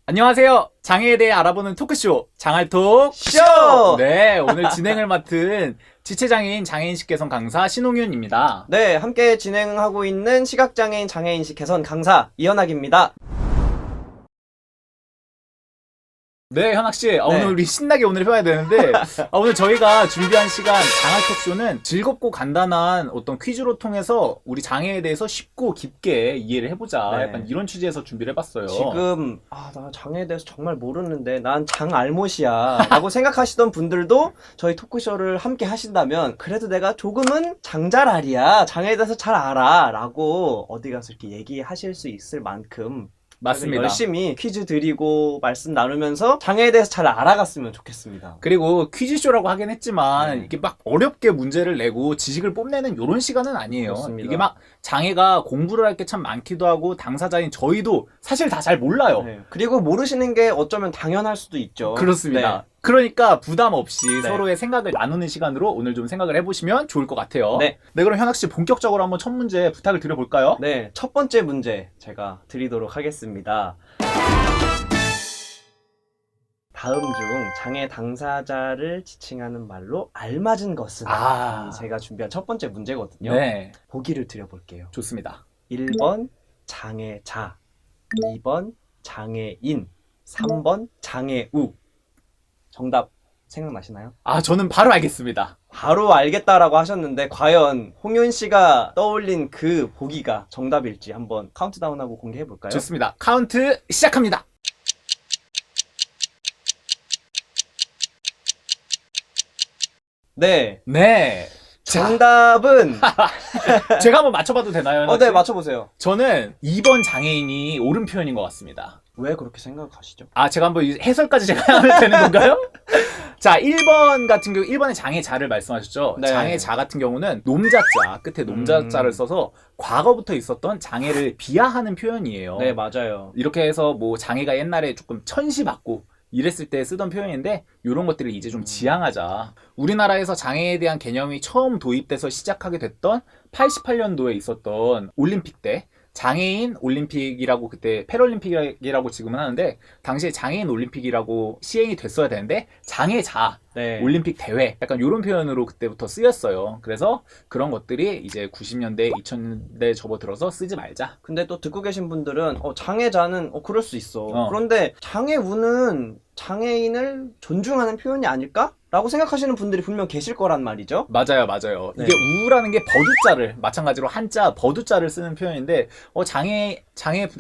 안녕하세요. 장애에 대해 알아보는 토크쇼 장알톡 쇼! 네, 오늘 진행을 맡은 지체장애인 장애인식 개선 강사 신홍윤입니다. 네, 함께 진행하고 있는 시각장애인 장애인식 개선 강사 이현학입니다. 네, 현학씨. 네. 오늘 우리 신나게 오늘 해봐야 되는데, 오늘 저희가 준비한 시간 장알톡쇼는 즐겁고 간단한 어떤 퀴즈로 통해서 우리 장애에 대해서 쉽고 깊게 이해를 해보자. 네. 약간 이런 취지에서 준비를 해봤어요. 지금 나 장애에 대해서 정말 모르는데 난 장알못이야 라고 생각하시던 분들도 저희 토크쇼를 함께 하신다면 그래도 내가 조금은 장잘알이야, 장애에 대해서 잘 알아 라고 어디 가서 이렇게 얘기하실 수 있을 만큼 맞습니다. 열심히 퀴즈 드리고 말씀 나누면서 장애에 대해서 잘 알아갔으면 좋겠습니다. 그리고 퀴즈쇼라고 하긴 했지만 네. 이게 막 어렵게 문제를 내고 지식을 뽐내는 이런 시간은 아니에요. 그렇습니다. 이게 막 장애가 공부를 할 게 참 많기도 하고 당사자인 저희도 사실 다 잘 몰라요. 네. 그리고 모르시는 게 어쩌면 당연할 수도 있죠. 그렇습니다. 네. 그러니까 부담 없이 네. 서로의 생각을 나누는 시간으로 오늘 좀 생각을 해보시면 좋을 것 같아요. 네. 그럼 현학씨 본격적으로 한번 첫 문제 부탁을 드려볼까요? 네, 첫 번째 문제 제가 드리도록 하겠습니다. 다음 중 장애 당사자를 지칭하는 말로 알맞은 것은? 제가 준비한 첫 번째 문제거든요. 네, 보기를 드려볼게요. 좋습니다. 1번 장애자, 2번 장애인, 3번 장애우. 정답 생각나시나요? 저는 바로 알겠습니다. 바로 알겠다라고 하셨는데 과연 홍윤 씨가 떠올린 그 보기가 정답일지 한번 카운트다운하고 공개해 볼까요? 좋습니다. 카운트 시작합니다. 네. 네. 정답은 제가 한번 맞춰봐도 되나요? 현학씨? 네, 맞춰 보세요. 저는 2번 장애인이 옳은 표현인 것 같습니다. 왜 그렇게 생각하시죠? 제가 한번 해설까지 제가 하면 되는 건가요? 자, 1번 같은 경우 1번의 장애자를 말씀하셨죠. 네. 장애자 같은 경우는 nom자자, 끝에 nom자자를 써서 과거부터 있었던 장애를 비하하는 표현이에요. 네, 맞아요. 이렇게 해서 뭐 장애가 옛날에 조금 천시받고 이랬을 때 쓰던 표현인데 이런 것들을 이제 좀 지양하자. 우리나라에서 장애에 대한 개념이 처음 도입돼서 시작하게 됐던 88년도에 있었던 올림픽 때 장애인 올림픽이라고, 그때 패럴림픽이라고 지금은 하는데 당시에 장애인 올림픽이라고 시행이 됐어야 되는데 장애자 네. 올림픽 대회, 약간 이런 표현으로 그때부터 쓰였어요. 그래서 그런 것들이 이제 90년대 2000년대 접어들어서 쓰지 말자. 근데 또 듣고 계신 분들은 장애자는 그럴 수 있어. 어. 그런데 장애우는 장애인을 존중하는 표현이 아닐까? 라고 생각하시는 분들이 분명 계실 거란 말이죠. 맞아요. 네. 이게 우라는 게 버두자를, 마찬가지로 한자 버두자를 쓰는 표현인데 장애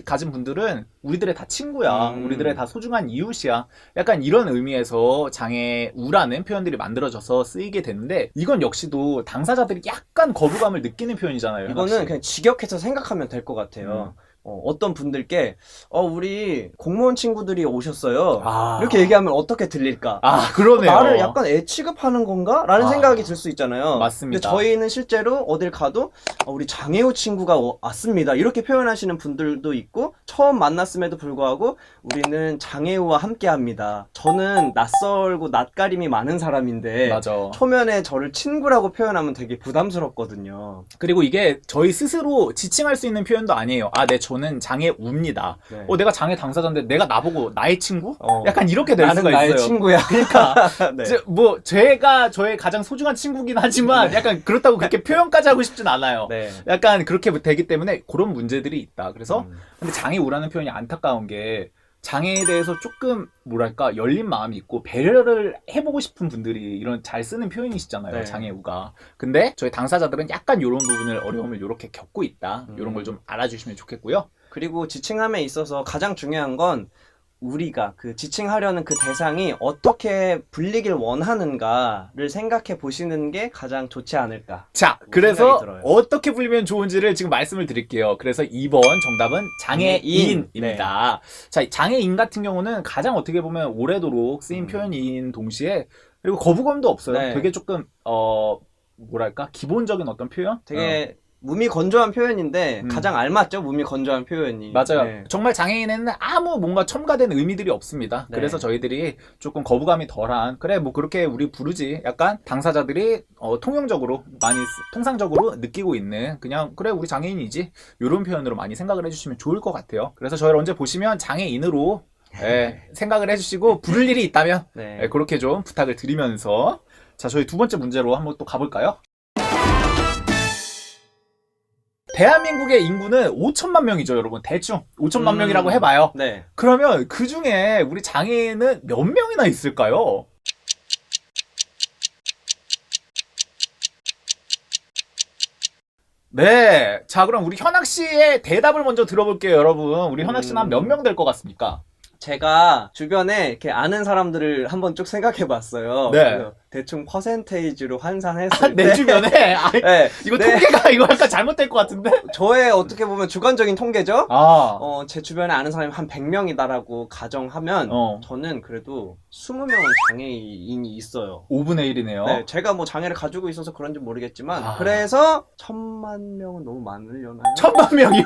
가진 분들은 우리들의 다 친구야. 우리들의 다 소중한 이웃이야. 약간 이런 의미에서 장애우라는 표현들이 만들어져서 쓰이게 되는데 이건 역시도 당사자들이 약간 거부감을 느끼는 표현이잖아요. 이거는 그냥 직역해서 생각하면 될 것 같아요. 어떤 분들께 우리 공무원 친구들이 오셨어요. 이렇게 얘기하면 어떻게 들릴까? 그러네요. 나를 약간 애 취급하는 건가? 라는 생각이 들 수 있잖아요. 맞습니다. 근데 저희는 실제로 어딜 가도 우리 장애우 친구가 왔습니다. 이렇게 표현하시는 분들도 있고, 처음 만났음에도 불구하고 우리는 장애우와 함께 합니다. 저는 낯설고 낯가림이 많은 사람인데 맞아. 초면에 저를 친구라고 표현하면 되게 부담스럽거든요. 그리고 이게 저희 스스로 지칭할 수 있는 표현도 아니에요. 네, 저는 장애우입니다. 네. 내가 장애 당사자인데 내가 나보고 나의 친구? 어. 약간 이렇게 될 나는 수가 나의 있어요. 친구야. 그러니까 네. 제가 저의 가장 소중한 친구긴 하지만 약간 그렇다고 그렇게 표현까지 하고 싶진 않아요. 네. 약간 그렇게 되기 때문에 그런 문제들이 있다. 그래서 근데 장애우라는 표현이 안타까운 게 장애에 대해서 조금 뭐랄까 열린 마음이 있고 배려를 해보고 싶은 분들이 이런 잘 쓰는 표현이시잖아요. 네. 장애우가. 근데 저희 당사자들은 약간 이런 부분을 어려움을 이렇게 겪고 있다. 이런 걸 좀 알아주시면 좋겠고요. 그리고 지칭함에 있어서 가장 중요한 건 우리가 그 지칭하려는 그 대상이 어떻게 불리길 원하는가를 생각해 보시는 게 가장 좋지 않을까. 자, 생각이 그래서 들어요. 어떻게 불리면 좋은지를 지금 말씀을 드릴게요. 그래서 2번 정답은 장애인입니다. 자, 장애인 같은 경우는 가장 어떻게 보면 오래도록 쓰인 표현인 동시에 그리고 거부감도 없어요. 네. 되게 조금 뭐랄까 기본적인 어떤 표현? 되게 몸이 건조한 표현인데 음. 가장 알맞죠? 몸이 건조한 표현이. 맞아요. 네. 정말 장애인에는 아무 뭔가 첨가된 의미들이 없습니다. 네. 그래서 저희들이 조금 거부감이 덜한, 그래 뭐 그렇게 우리 부르지, 약간 당사자들이 통용적으로 많이 통상적으로 느끼고 있는, 그냥 그래 우리 장애인이지, 이런 표현으로 많이 생각을 해주시면 좋을 것 같아요. 그래서 저희를 언제 보시면 장애인으로 생각을 해주시고 부를 일이 있다면 네. 그렇게 좀 부탁을 드리면서 자, 저희 두 번째 문제로 한번 또 가볼까요? 대한민국의 인구는 5천만 명이죠, 여러분. 대충 5천만 명이라고 해봐요. 네. 그러면 그 중에 우리 장애인은 몇 명이나 있을까요? 네. 자, 그럼 우리 현학 씨의 대답을 먼저 들어볼게요, 여러분. 우리 현학 씨는 한 몇 명 될 것 같습니까? 제가 주변에 이렇게 아는 사람들을 한번 쭉 생각해 봤어요. 네. 대충 퍼센테이지로 환산했을 내 때 주변에 네. 이거 네. 통계가 이거 약간 잘못될 것 같은데? 저의 어떻게 보면 주관적인 통계죠. 아, 제 주변에 아는 사람이 한 100명이다라고 가정하면 어. 저는 그래도 20명은 장애인이 있어요. 5분의 1이네요. 네, 제가 뭐 장애를 가지고 있어서 그런지 모르겠지만 아. 그래서 1000만 명은 너무 많으려나요? 1000만 명이요?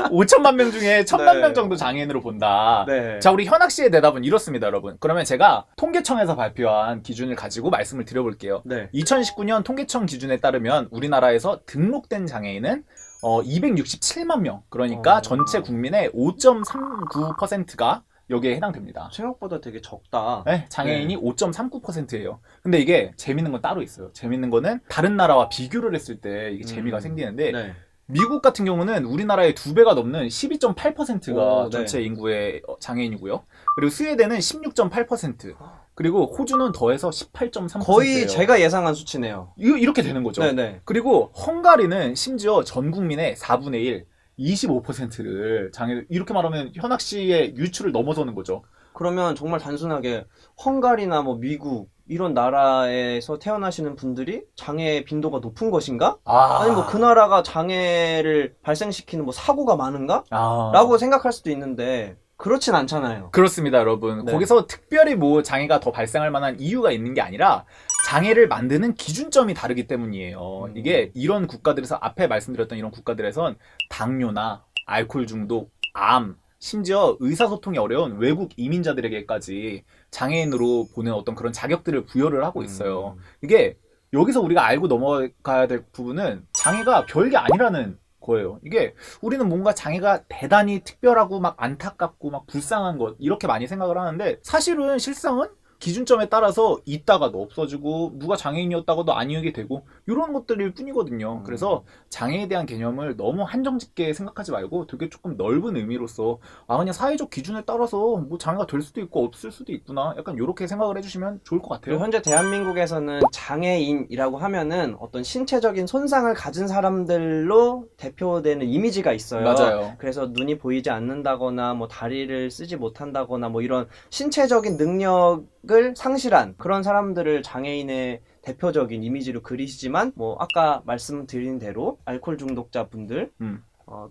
5천만 명 중에 1000만 네. 명 정도 장애인으로 본다. 네. 자, 우리 현학 씨의 대답은 이렇습니다, 여러분. 그러면 제가 통계청에서 발표한 기준을 가지고 말씀을 드려볼게요. 네. 2019년 통계청 기준에 따르면 우리나라에서 등록된 장애인은 267만 명. 그러니까 전체 국민의 5.39%가 여기에 해당됩니다. 생각보다 되게 적다. 네, 장애인이 5.39%예요. 근데 이게 재밌는 건 따로 있어요. 재밌는 거는 다른 나라와 비교를 했을 때 이게 재미가 생기는데 네. 미국 같은 경우는 우리나라의 2배가 넘는 12.8%가 오, 네. 전체 인구의 장애인이고요. 그리고 스웨덴은 16.8%. 그리고 호주는 더해서 18.3%예요. 거의 제가 예상한 수치네요. 이렇게 되는 거죠. 네네. 그리고 헝가리는 심지어 전 국민의 4분의 1, 25%를 장애, 이렇게 말하면 현학 씨의 유추를 넘어서는 거죠. 그러면 정말 단순하게 헝가리나 뭐 미국 이런 나라에서 태어나시는 분들이 장애 빈도가 높은 것인가? 아니 뭐 그 나라가 장애를 발생시키는 뭐 사고가 많은가? 라고 생각할 수도 있는데 그렇진 않잖아요. 그렇습니다, 여러분. 네. 거기서 특별히 뭐 장애가 더 발생할 만한 이유가 있는 게 아니라 장애를 만드는 기준점이 다르기 때문이에요. 이게 이런 국가들에서 앞에 말씀드렸던 이런 국가들에선 당뇨나 알코올 중독, 암, 심지어 의사소통이 어려운 외국 이민자들에게까지 장애인으로 보는 어떤 그런 자격들을 부여를 하고 있어요. 이게 여기서 우리가 알고 넘어가야 될 부분은 장애가 별게 아니라는 거예요. 이게 우리는 뭔가 장애가 대단히 특별하고 막 안타깝고 막 불쌍한 것 이렇게 많이 생각을 하는데 사실은 실상은 기준점에 따라서 있다가도 없어지고 누가 장애인이었다가도 아니게 되고 이런 것들일 뿐이거든요. 그래서 장애에 대한 개념을 너무 한정짓게 생각하지 말고 되게 조금 넓은 의미로서 그냥 사회적 기준에 따라서 뭐 장애가 될 수도 있고 없을 수도 있구나 약간 이렇게 생각을 해주시면 좋을 것 같아요. 그리고 현재 대한민국에서는 장애인이라고 하면은 어떤 신체적인 손상을 가진 사람들로 대표되는 이미지가 있어요. 맞아요. 그래서 눈이 보이지 않는다거나 뭐 다리를 쓰지 못한다거나 뭐 이런 신체적인 능력을 상실한 그런 사람들을 장애인의 대표적인 이미지로 그리시지만 뭐 아까 말씀드린 대로 알코올 중독자분들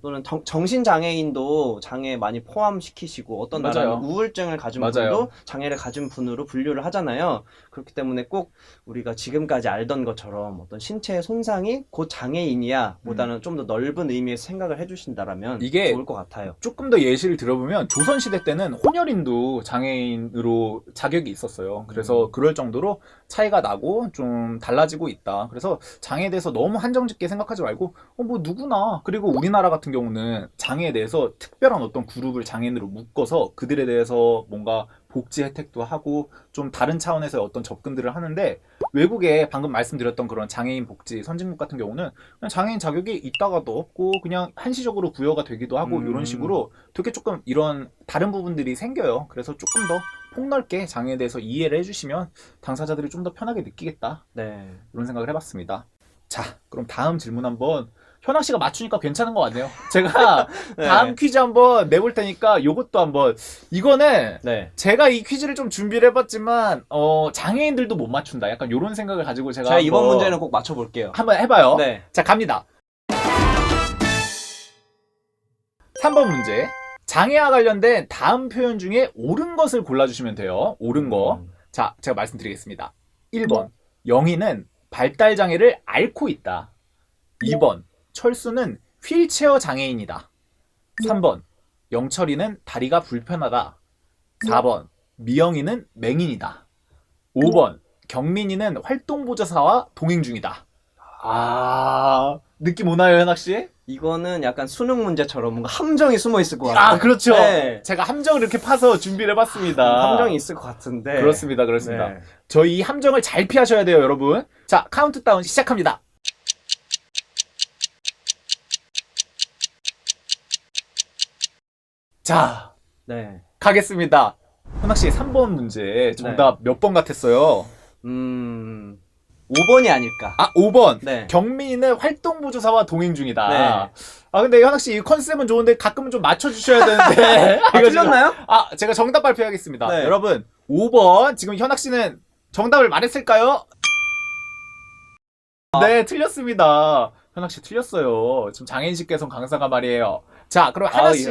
또는 정신장애인도 장애 많이 포함시키시고 어떤 맞아요. 나라는 우울증을 가진 맞아요. 분도 장애를 가진 분으로 분류를 하잖아요. 그렇기 때문에 꼭 우리가 지금까지 알던 것처럼 어떤 신체의 손상이 곧 장애인이야 보다는 좀 더 넓은 의미에서 생각을 해주신다라면 이게 좋을 것 같아요. 조금 더 예시를 들어보면 조선시대 때는 혼혈인도 장애인으로 자격이 있었어요. 그래서 그럴 정도로 차이가 나고 좀 달라지고 있다. 그래서 장애에 대해서 너무 한정짓게 생각하지 말고 뭐 누구나. 그리고 우리나라 같은 경우는 장애에 대해서 특별한 어떤 그룹을 장애인으로 묶어서 그들에 대해서 뭔가 복지 혜택도 하고 좀 다른 차원에서의 어떤 접근들을 하는데 외국에 방금 말씀드렸던 그런 장애인 복지 선진국 같은 경우는 그냥 장애인 자격이 있다가도 없고 그냥 한시적으로 부여가 되기도 하고 이런 식으로 되게 조금 이런 다른 부분들이 생겨요. 그래서 조금 더 폭넓게 장애에 대해서 이해를 해주시면 당사자들이 좀 더 편하게 느끼겠다. 네. 이런 생각을 해봤습니다. 자, 그럼 다음 질문 한번 현학 씨가 맞추니까 괜찮은 것 같네요. 제가 네. 다음 퀴즈 한번 내볼 테니까 요것도 한번 이거는 네. 제가 이 퀴즈를 좀 준비를 해봤지만 장애인들도 못 맞춘다. 약간 이런 생각을 가지고 제가 이번 한번 문제는 꼭 맞춰볼게요. 한번 해봐요. 네. 자, 갑니다. 3번 문제. 장애와 관련된 다음 표현 중에 옳은 것을 골라주시면 돼요. 옳은 거. 자, 제가 말씀드리겠습니다. 1번. 영희는 발달 장애를 앓고 있다. 2번. 철수는 휠체어 장애인이다. 3번. 영철이는 다리가 불편하다. 4번. 미영이는 맹인이다. 5번. 경민이는 활동보조사와 동행 중이다. 느낌 오나요, 현학 씨? 이거는 약간 수능 문제처럼 뭔가 함정이 숨어 있을 것 같아요. 그렇죠. 네. 제가 함정을 이렇게 파서 준비를 해봤습니다. 함정이 있을 것 같은데. 그렇습니다. 네. 저희 이 함정을 잘 피하셔야 돼요, 여러분. 자, 카운트다운 시작합니다. 자, 네. 가겠습니다. 현학 씨 3번 문제 정답 몇 번 같았어요? 5번이 아닐까. 5번. 네. 경민은 활동보조사와 동행 중이다. 네. 근데 현학 씨 이 컨셉은 좋은데 가끔은 좀 맞춰주셔야 되는데. 이거 지금- 틀렸나요? 제가 정답 발표하겠습니다. 네. 여러분, 5번. 지금 현학 씨는 정답을 말했을까요? 네, 틀렸습니다. 현학 씨 틀렸어요. 지금 장애인식개선 강사가 말이에요. 자, 그럼 하나씩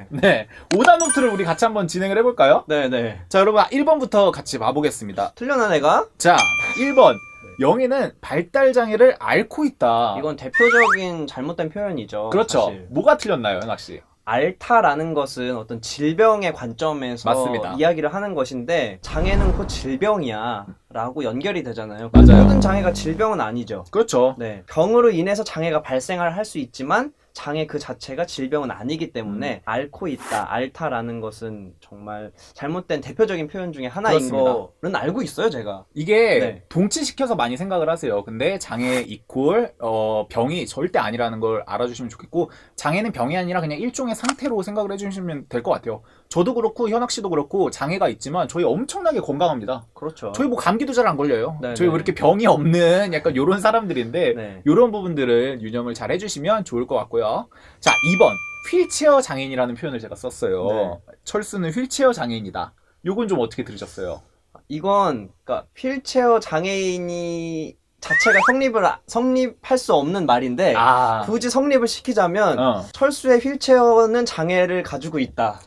네. 오답 노트를 우리 같이 한번 진행을 해볼까요? 네네. 자, 여러분 1번부터 같이 봐보겠습니다. 틀렸나 내가? 자, 1번. 영희는 발달 장애를 앓고 있다. 이건 대표적인 잘못된 표현이죠. 그렇죠. 사실. 뭐가 틀렸나요, 현학 씨? 앓다라는 것은 어떤 질병의 관점에서 맞습니다. 이야기를 하는 것인데 장애는 곧 질병이야 라고 연결이 되잖아요. 맞아요. 모든 장애가 질병은 아니죠. 그렇죠. 네. 병으로 인해서 장애가 발생을 할 수 있지만 장애 그 자체가 질병은 아니기 때문에 앓고 있다, 앓다라는 것은 정말 잘못된 대표적인 표현 중에 하나인 그렇습니다. 거는 알고 있어요, 제가. 이게 네. 동치시켜서 많이 생각을 하세요. 근데 장애 이퀄 병이 절대 아니라는 걸 알아주시면 좋겠고, 장애는 병이 아니라 그냥 일종의 상태로 생각을 해주시면 될 것 같아요. 저도 그렇고 현학 씨도 그렇고 장애가 있지만 저희 엄청나게 건강합니다. 그렇죠. 저희 뭐 감기도 잘 안 걸려요. 네, 저희 네. 왜 이렇게 병이 없는 약간 요런 사람들인데 네. 요런 부분들을 유념을 잘 해주시면 좋을 것 같고요. 자, 2번 휠체어 장애인이라는 표현을 제가 썼어요. 네. 철수는 휠체어 장애인이다. 요건 좀 어떻게 들으셨어요? 이건 그러니까 휠체어 장애인이 자체가 성립할 수 없는 말인데 굳이 성립을 시키자면 철수의 휠체어는 장애를 가지고 있다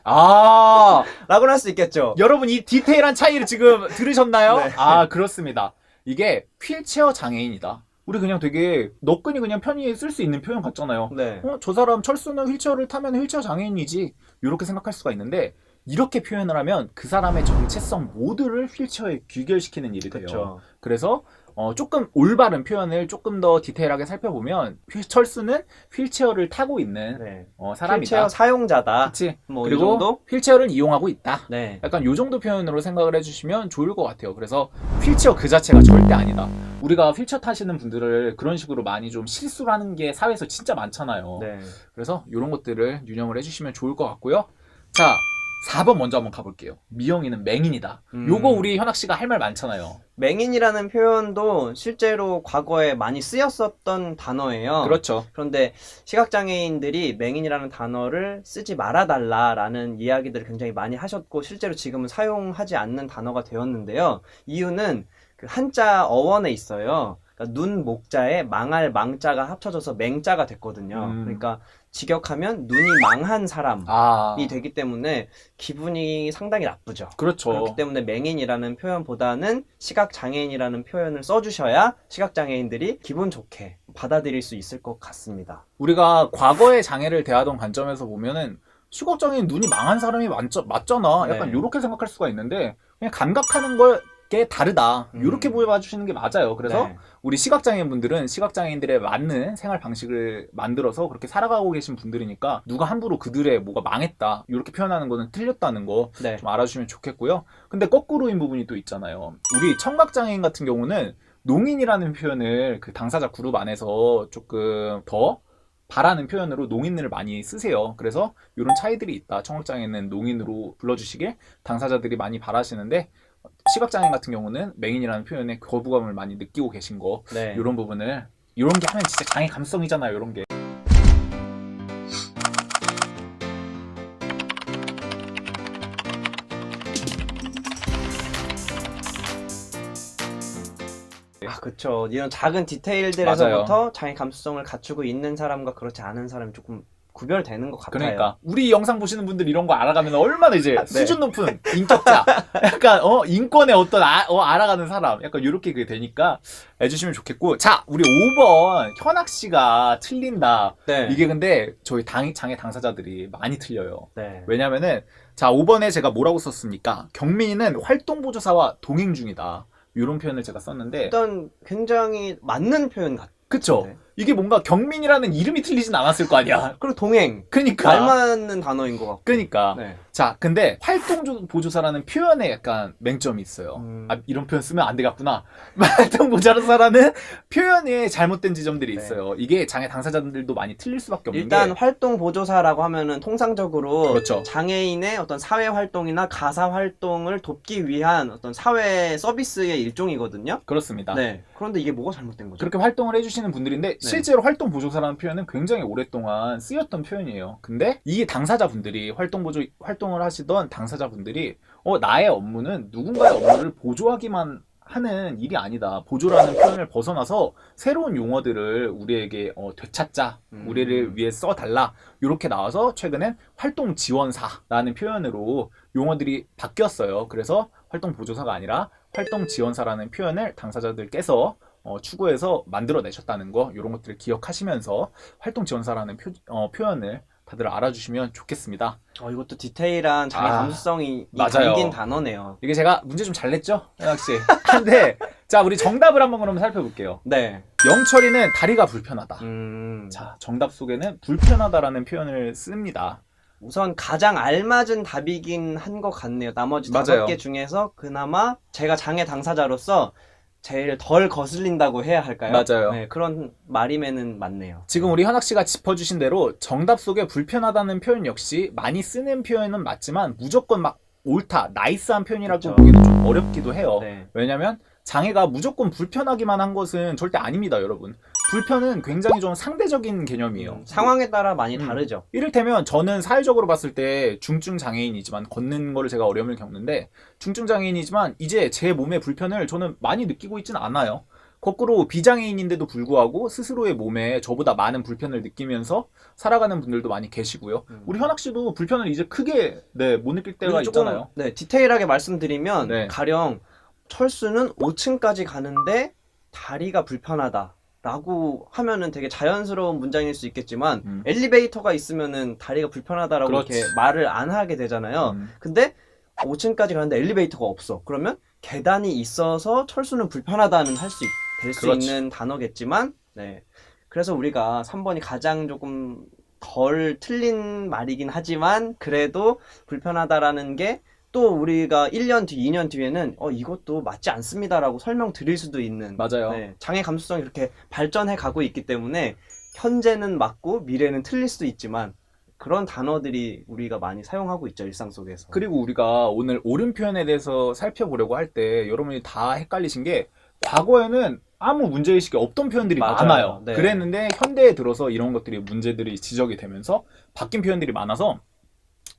라고는 할 수 있겠죠. 여러분 이 디테일한 차이를 지금 들으셨나요? 네. 그렇습니다. 이게 휠체어 장애인이다. 우리 그냥 되게 너끈히 그냥 편히 쓸 수 있는 표현 같잖아요. 네. 저 사람 철수는 휠체어를 타면 휠체어 장애인이지. 이렇게 생각할 수가 있는데 이렇게 표현을 하면 그 사람의 정체성 모두를 휠체어에 귀결시키는 일이 돼요. 그쵸. 그래서 조금 올바른 표현을 조금 더 디테일하게 살펴보면 철수는 휠체어를 타고 있는 네. 사람이다. 휠체어 사용자다. 그치? 뭐 이 그리고 정도? 휠체어를 이용하고 있다. 네. 약간 요 정도 표현으로 생각을 해주시면 좋을 것 같아요. 그래서 휠체어 그 자체가 절대 아니다. 우리가 휠체어 타시는 분들을 그런 식으로 많이 좀 실수를 하는 게 사회에서 진짜 많잖아요. 네. 그래서 이런 것들을 유념을 해주시면 좋을 것 같고요. 자, 4번 먼저 한번 가볼게요. 미영이는 맹인이다. 요거 우리 현학 씨가 할 말 많잖아요. 맹인이라는 표현도 실제로 과거에 많이 쓰였었던 단어예요. 그렇죠. 그런데 시각장애인들이 맹인이라는 단어를 쓰지 말아달라라는 이야기들을 굉장히 많이 하셨고 실제로 지금은 사용하지 않는 단어가 되었는데요. 이유는 그 한자 어원에 있어요. 그러니까 눈 목자에 망할 망자가 합쳐져서 맹자가 됐거든요. 그러니까 직역하면 눈이 망한 사람이 되기 때문에 기분이 상당히 나쁘죠. 그렇죠. 그렇기 때문에 맹인이라는 표현보다는 시각장애인이라는 표현을 써주셔야 시각장애인들이 기분 좋게 받아들일 수 있을 것 같습니다. 우리가 과거의 장애를 대하던 관점에서 보면은 시각장애인 눈이 망한 사람이 맞잖아. 약간 네. 요렇게 생각할 수가 있는데 그냥 감각하는 게 다르다. 요렇게 보여봐 주시는 게 맞아요. 그래서 네. 우리 시각장애인분들은 시각장애인들의 맞는 생활 방식을 만들어서 그렇게 살아가고 계신 분들이니까 누가 함부로 그들의 뭐가 망했다 이렇게 표현하는 거는 틀렸다는 거 좀 네. 알아주시면 좋겠고요. 근데 거꾸로인 부분이 또 있잖아요. 우리 청각장애인 같은 경우는 농인이라는 표현을 그 당사자 그룹 안에서 조금 더 바라는 표현으로 농인을 많이 쓰세요. 그래서 이런 차이들이 있다. 청각장애는 농인으로 불러주시길 당사자들이 많이 바라시는데 시각장애인 같은 경우는 맹인이라는 표현에 거부감을 많이 느끼고 계신 거 네. 이런 부분을 이런 게 하면 진짜 장애 감성이잖아요. 이런 게. 그쵸. 이런 작은 디테일들에서부터 장애 감수성을 갖추고 있는 사람과 그렇지 않은 사람이 조금 구별되는 것 같아요. 그러니까 우리 영상 보시는 분들 이런 거 알아가면 얼마나 이제 수준 높은 인격자, 약간 인권의 어떤 알아가는 사람, 약간 이렇게 그게 되니까 해주시면 좋겠고. 자, 우리 5번 현학 씨가 틀린다. 네. 이게 근데 저희 장애 당사자들이 많이 틀려요. 네. 왜냐면은 자 5번에 제가 뭐라고 썼습니까? 경민이는 활동보조사와 동행 중이다. 이런 표현을 제가 썼는데 일단 굉장히 맞는 표현 그쵸? 네. 이게 뭔가 경민이라는 이름이 틀리진 않았을 거 아니야. 그리고 동행. 그러니까. 말 맞는 단어인 것 같고. 그러니까. 네. 자, 근데 활동보조사라는 표현에 약간 맹점이 있어요. 아, 이런 표현 쓰면 안 되겠구나. 활동보조사라는 표현에 잘못된 지점들이 네. 있어요. 이게 장애 당사자들도 많이 틀릴 수밖에 없는 일단 게 활동 보조사라고 하면은 통상적으로 그렇죠. 장애인의 어떤 사회 활동이나 가사 활동을 돕기 위한 어떤 사회 서비스의 일종이거든요. 그렇습니다. 네. 그런데 이게 뭐가 잘못된 거죠? 그렇게 활동을 해주시는 분들인데 실제로 활동보조사라는 표현은 굉장히 오랫동안 쓰였던 표현이에요. 근데 이 당사자분들이 활동을 하시던 당사자분들이 나의 업무는 누군가의 업무를 보조하기만 하는 일이 아니다. 보조라는 표현을 벗어나서 새로운 용어들을 우리에게 되찾자. 우리를 위해 써달라. 이렇게 나와서 최근엔 활동지원사라는 표현으로 용어들이 바뀌었어요. 그래서 활동보조사가 아니라 활동지원사라는 표현을 당사자들께서 추구해서 만들어내셨다는 거, 이런 것들을 기억하시면서 활동지원사라는 표현을 다들 알아주시면 좋겠습니다. 이것도 디테일한 장애 감수성이 맞아요. 담긴 단어네요. 이게 제가 문제 좀 잘 냈죠? 역시. 근데 자, 우리 정답을 한번 그러면 살펴볼게요. 네. 영철이는 다리가 불편하다. 자, 자, 정답 속에는 불편하다라는 표현을 씁니다. 우선 가장 알맞은 답이긴 한 것 같네요. 나머지 맞아요. 5개 중에서 그나마 제가 장애 당사자로서 제일 덜 거슬린다고 해야 할까요? 맞아요. 네, 그런 말임에는 맞네요. 지금 우리 현학 씨가 짚어주신 대로 정답 속에 불편하다는 표현 역시 많이 쓰는 표현은 맞지만 무조건 막 옳다, 나이스한 표현이라고 그렇죠. 보기도 좀 어렵기도 해요. 네. 왜냐면 장애가 무조건 불편하기만 한 것은 절대 아닙니다, 여러분. 불편은 굉장히 좀 상대적인 개념이에요. 상황에 따라 많이 다르죠. 이를테면 저는 사회적으로 봤을 때 중증 장애인이지만 걷는 거를 제가 어려움을 겪는데 중증 장애인이지만 이제 제 몸의 불편을 저는 많이 느끼고 있지는 않아요. 거꾸로 비장애인인데도 불구하고 스스로의 몸에 저보다 많은 불편을 느끼면서 살아가는 분들도 많이 계시고요. 우리 현학 씨도 불편을 이제 크게 못 느낄 때가 그리고 조금, 있잖아요. 네, 디테일하게 말씀드리면 네. 가령 철수는 5층까지 가는데 다리가 불편하다. 라고 하면은 되게 자연스러운 문장일 수 있겠지만 엘리베이터가 있으면은 다리가 불편하다라고 그렇지. 이렇게 말을 안 하게 되잖아요. 근데 5층까지 가는데 엘리베이터가 없어. 그러면 계단이 있어서 철수는 불편하다는 될 수 그렇지. 있는 단어겠지만, 네. 그래서 우리가 3번이 가장 조금 덜 틀린 말이긴 하지만 그래도 불편하다라는 게 또 우리가 1년 뒤, 2년 뒤에는 이것도 맞지 않습니다라고 설명드릴 수도 있는 맞아요. 네, 장애 감수성이 그렇게 발전해 가고 있기 때문에 현재는 맞고 미래는 틀릴 수도 있지만 그런 단어들이 우리가 많이 사용하고 있죠, 일상 속에서. 그리고 우리가 오늘 옳은 표현에 대해서 살펴보려고 할 때 여러분이 다 헷갈리신 게 과거에는 아무 문제의식이 없던 표현들이 맞아요. 많아요. 네. 그랬는데 현대에 들어서 이런 것들이 문제들이 지적이 되면서 바뀐 표현들이 많아서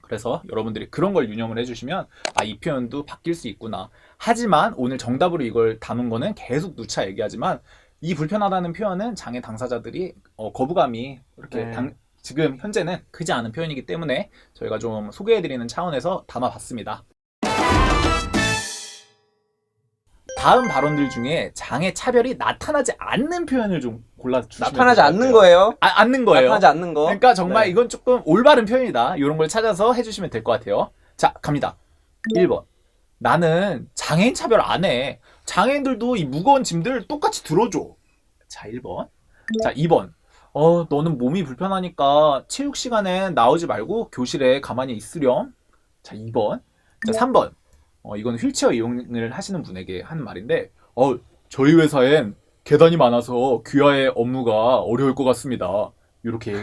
그래서 여러분들이 그런 걸 유념을 해주시면 이 표현도 바뀔 수 있구나. 하지만 오늘 정답으로 이걸 담은 거는 계속 누차 얘기하지만 이 불편하다는 표현은 장애 당사자들이 거부감이 이렇게 네. 지금 현재는 크지 않은 표현이기 때문에 저희가 좀 소개해드리는 차원에서 담아봤습니다. 다음 발언들 중에 장애 차별이 나타나지 않는 표현을 좀 골라주시면 나타나지 않는 거예요? 않는 거예요. 나타나지 않는 거. 그러니까 정말 네. 이건 조금 올바른 표현이다. 이런 걸 찾아서 해주시면 될 것 같아요. 자, 갑니다. 1번. 나는 장애인 차별 안 해. 장애인들도 이 무거운 짐들 똑같이 들어줘. 자, 1번. 자, 2번. 너는 몸이 불편하니까 체육 시간엔 나오지 말고 교실에 가만히 있으렴. 자, 2번. 자, 3번. 이건 휠체어 이용을 하시는 분에게 하는 말인데, 저희 회사엔 계단이 많아서 귀하의 업무가 어려울 것 같습니다. 이렇게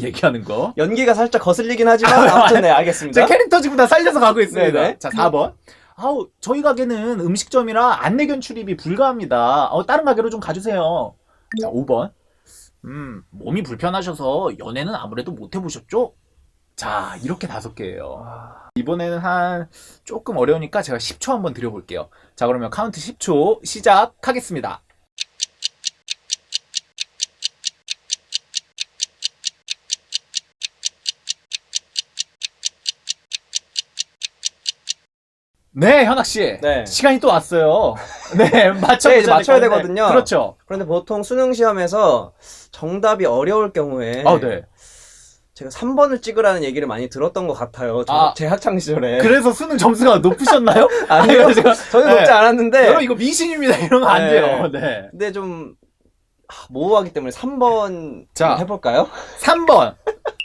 얘기하는 거. 연기가 살짝 거슬리긴 하지만 아무튼 네, 알겠습니다. 제 캐릭터 지금 다 살려서 가고 있습니다. 네네. 자, 4번. 저희 가게는 음식점이라 안내견 출입이 불가합니다. 다른 가게로 좀 가주세요. 자, 5번. 몸이 불편하셔서 연애는 아무래도 못 해보셨죠? 자, 이렇게 5개예요. 이번에는 조금 어려우니까 제가 10초 한번 드려볼게요. 자, 그러면 카운트 10초 시작하겠습니다. 네, 현학 씨. 네. 시간이 또 왔어요. 네, 네, 이제 맞춰야 되거든요. 그렇죠. 그런데 보통 수능 시험에서 정답이 어려울 경우에 네. 제가 3번을 찍으라는 얘기를 많이 들었던 것 같아요. 제 학창 시절에. 그래서 수능 점수가 높으셨나요? 아니요, 제가 전혀 높지 않았는데. 여러분 이거 미신입니다. 이러면 안 네. 돼요. 네. 근데 좀 모호하기 때문에 3번 자. 해볼까요? 3번.